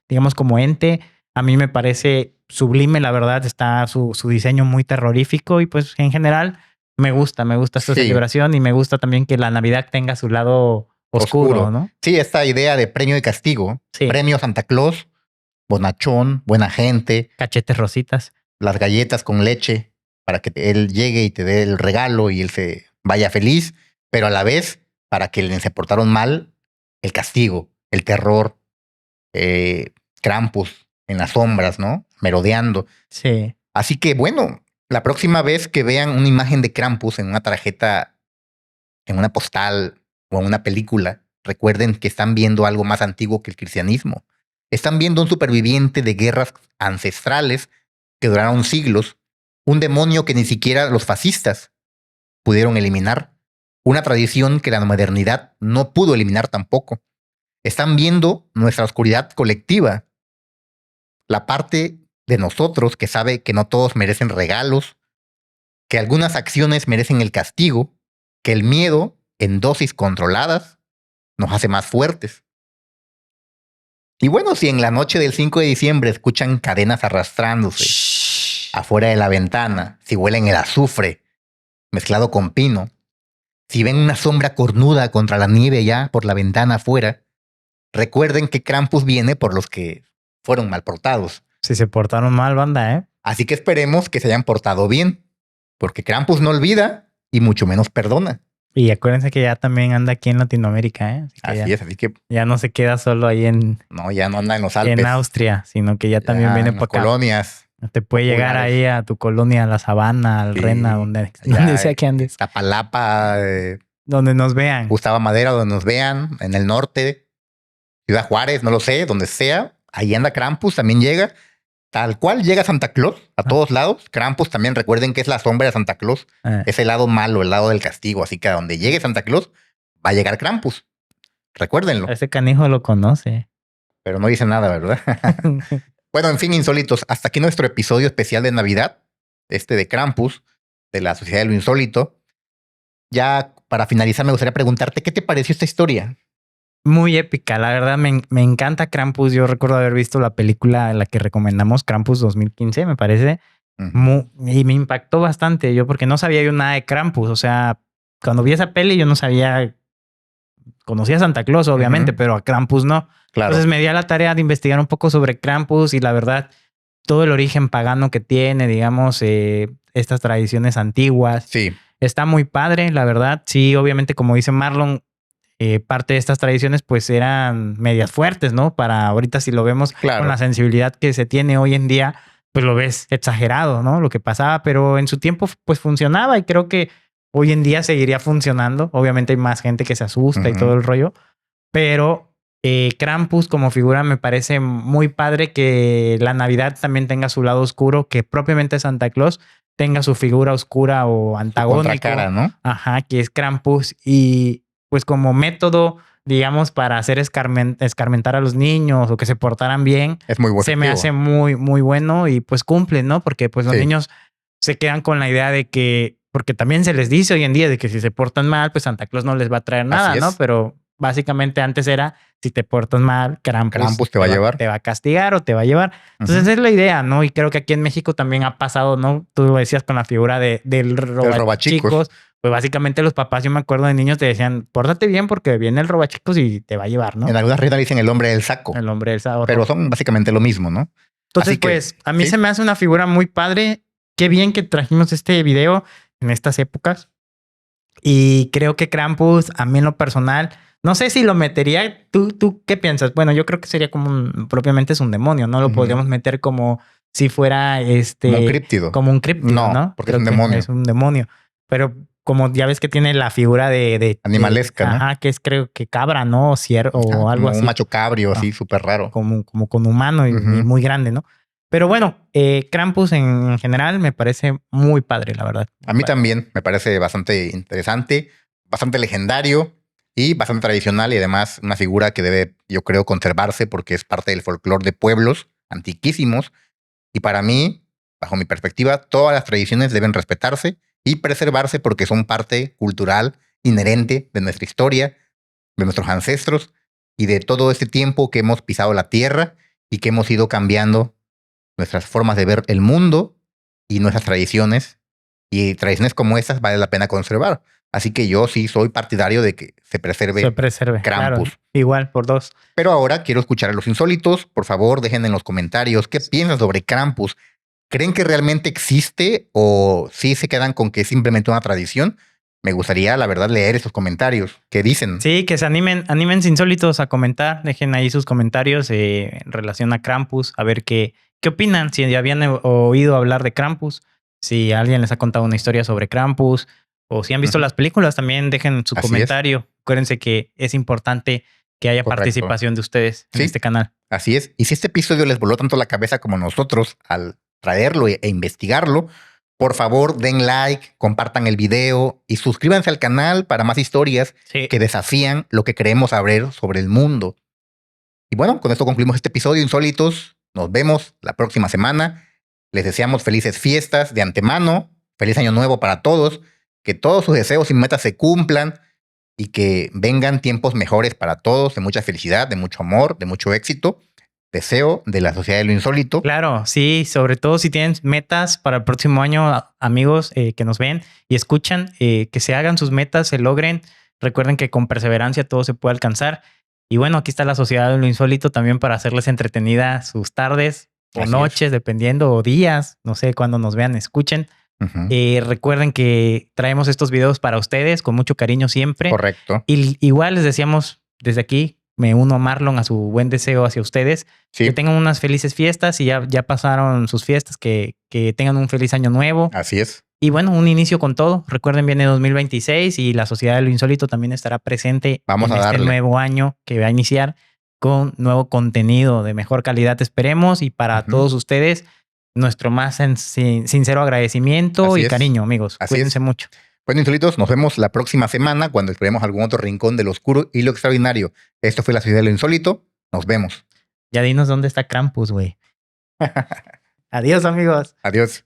digamos, como ente, a mí me parece sublime, la verdad. Está su diseño muy terrorífico y pues en general me gusta esta celebración y me gusta también que la Navidad tenga su lado oscuro, ¿no? Sí, esta idea de premio y castigo. Sí. Premio Santa Claus, bonachón, buena gente. Cachetes rositas. Las galletas con leche para que él llegue y te dé el regalo y él se vaya feliz, pero a la vez, para que se portaron mal, el castigo, el terror, Krampus en las sombras, ¿no? Merodeando. Sí. Así que bueno, la próxima vez que vean una imagen de Krampus en una tarjeta, en una postal o en una película, recuerden que están viendo algo más antiguo que el cristianismo. Están viendo un superviviente de guerras ancestrales que duraron siglos, un demonio que ni siquiera los fascistas pudieron eliminar, una tradición que la modernidad no pudo eliminar tampoco. Están viendo nuestra oscuridad colectiva, la parte de nosotros que sabe que no todos merecen regalos, que algunas acciones merecen el castigo, que el miedo, en dosis controladas, nos hace más fuertes. Y bueno, si en la noche del 5 de diciembre escuchan cadenas arrastrándose afuera de la ventana, si huelen el azufre mezclado con pino, si ven una sombra cornuda contra la nieve ya por la ventana afuera, recuerden que Krampus viene por los que fueron mal portados. Si se portaron mal, banda, ¿eh? Así que esperemos que se hayan portado bien, porque Krampus no olvida y mucho menos perdona. Y acuérdense que ya también anda aquí en Latinoamérica, ¿eh? Así que ya no se queda solo ahí no, ya no anda en los Alpes. En Austria, sino que ya también viene por acá. Colonias. Te puede llegar ahí a tu colonia, a la Sabana, al Rena, donde sea que andes. Tapalapa. Donde nos vean. Gustavo Madera, donde nos vean. En el norte. Ciudad Juárez, no lo sé, donde sea. Ahí anda Krampus, también llega. Tal cual llega Santa Claus a todos lados. Krampus también, recuerden que es la sombra de Santa Claus. Es el lado malo, el lado del castigo. Así que a donde llegue Santa Claus, va a llegar Krampus. Recuérdenlo. Ese canijo lo conoce. Pero no dice nada, ¿verdad? Bueno, en fin, insólitos. Hasta aquí nuestro episodio especial de Navidad. De Krampus, de la Sociedad de lo Insólito. Ya para finalizar, me gustaría preguntarte, ¿qué te pareció esta historia? Muy épica, la verdad me encanta Krampus. Yo recuerdo haber visto la película, la que recomendamos, Krampus 2015, me parece. Y me impactó bastante yo porque no sabía yo nada de Krampus. O sea, cuando vi esa peli yo no sabía, conocía a Santa Claus obviamente, pero a Krampus no. Claro. Entonces me di a la tarea de investigar un poco sobre Krampus y la verdad, todo el origen pagano que tiene, digamos, estas tradiciones antiguas. Sí. Está muy padre, la verdad. Sí, obviamente, como dice Marlon, parte de estas tradiciones pues eran medias fuertes, ¿no? Para ahorita si lo vemos con la sensibilidad que se tiene hoy en día, pues lo ves exagerado, ¿no? Lo que pasaba, pero en su tiempo pues funcionaba y creo que hoy en día seguiría funcionando. Obviamente hay más gente que se asusta y todo el rollo, pero Krampus como figura me parece muy padre que la Navidad también tenga su lado oscuro, que propiamente Santa Claus tenga su figura oscura o antagónica. Contracara, ¿no? Ajá, que es Krampus y pues como método, digamos, para hacer escarmentar a los niños o que se portaran bien, es muy bueno. Se me hace muy, muy bueno y pues cumple, ¿no? Porque pues los niños se quedan con la idea de que, porque también se les dice hoy en día de que si se portan mal, pues Santa Claus no les va a traer nada, ¿no? Pero básicamente antes era, si te portas mal, Krampus te va a llevar. Te va a castigar o te va a llevar. Entonces esa es la idea, ¿no? Y creo que aquí en México también ha pasado, ¿no? Tú lo decías con la figura del robachicos. Pues básicamente los papás, yo me acuerdo de niños, te decían, pórtate bien porque viene el robachicos y te va a llevar, ¿no? En algunas regiones dicen el hombre del saco. El hombre del saco. Pero son básicamente lo mismo, ¿no? Entonces, pues, a mí se me hace una figura muy padre. Qué bien que trajimos este video en estas épocas. Y creo que Krampus, a mí en lo personal, no sé si lo metería. ¿Tú qué piensas? Bueno, yo creo que sería como propiamente es un demonio, ¿no? Lo podríamos meter como si fuera Como un críptido. como un críptido, ¿no? Porque Creo es un que demonio. es un demonio. Pero como ya ves que tiene la figura de Animalesca, ¿no? Ajá, que es creo que cabra, ¿no? O ciervo o Ajá, algo como así. un macho cabrio, así, súper raro. Como con humano y Ujú. muy grande, ¿no? Pero bueno, Krampus en general me parece muy padre, la verdad. A mí también me parece bastante interesante, bastante legendario y bastante tradicional y además una figura que debe, yo creo, conservarse porque es parte del folclore de pueblos antiquísimos. Y para mí, bajo mi perspectiva, todas las tradiciones deben respetarse y preservarse porque son parte cultural inherente de nuestra historia, de nuestros ancestros y de todo este tiempo que hemos pisado la tierra y que hemos ido cambiando nuestras formas de ver el mundo y nuestras tradiciones. Y tradiciones como estas vale la pena conservar. Así que yo sí soy partidario de que se preserve Se preserve, claro. Krampus. Igual, por dos. Pero ahora quiero escuchar a los insólitos. Por favor, dejen en los comentarios qué piensan sobre Krampus. ¿Creen que realmente existe o sí se quedan con que es simplemente una tradición? Me gustaría, la verdad, leer esos comentarios. ¿Qué dicen? Sí, que se animen insólitos a comentar. Dejen ahí sus comentarios en relación a Krampus. A ver qué opinan. Si ya habían oído hablar de Krampus. Si alguien les ha contado una historia sobre Krampus. O si han visto las películas, también dejen su Así comentario. Acuérdense que es importante que haya Correcto. participación de ustedes en Sí. este canal. Así es. Y si este episodio les voló tanto la cabeza como nosotros al traerlo e investigarlo, por favor den like, compartan el video y suscríbanse al canal para más historias Sí. que desafían lo que creemos saber sobre el mundo. Y bueno, con esto concluimos este episodio, insólitos. Nos vemos la próxima semana. Les deseamos felices fiestas de antemano, feliz año nuevo para todos, que todos sus deseos y metas se cumplan y que vengan tiempos mejores para todos, de mucha felicidad, de mucho amor, de mucho éxito. Deseo de la Sociedad de lo Insólito. Claro, sí, sobre todo si tienen metas para el próximo año, amigos que nos ven y escuchan, que se hagan sus metas, se logren. Recuerden que con perseverancia todo se puede alcanzar. Y bueno, aquí está la Sociedad de lo Insólito también para hacerles entretenida sus tardes o noches, dependiendo, o días, no sé, cuando nos vean, escuchen. Recuerden que traemos estos videos para ustedes con mucho cariño siempre. Correcto. Y igual les decíamos desde aquí, me uno a Marlon a su buen deseo hacia ustedes. Sí. Que tengan unas felices fiestas y ya pasaron sus fiestas, que tengan un feliz año nuevo. Así es. Y bueno, un inicio con todo. Recuerden, viene 2026 y la Sociedad de lo Insólito también estará presente Vamos en a este darle. nuevo año que va a iniciar con nuevo contenido de mejor calidad, esperemos. Y para todos ustedes, nuestro más sincero agradecimiento Así y es. cariño, amigos. Así Cuídense es. mucho. Bueno, insólitos, nos vemos la próxima semana cuando exploremos algún otro rincón de lo oscuro y lo extraordinario. Esto fue la Sociedad de lo Insólito. Nos vemos. Ya dinos dónde está Krampus, güey. Adiós, amigos. Adiós.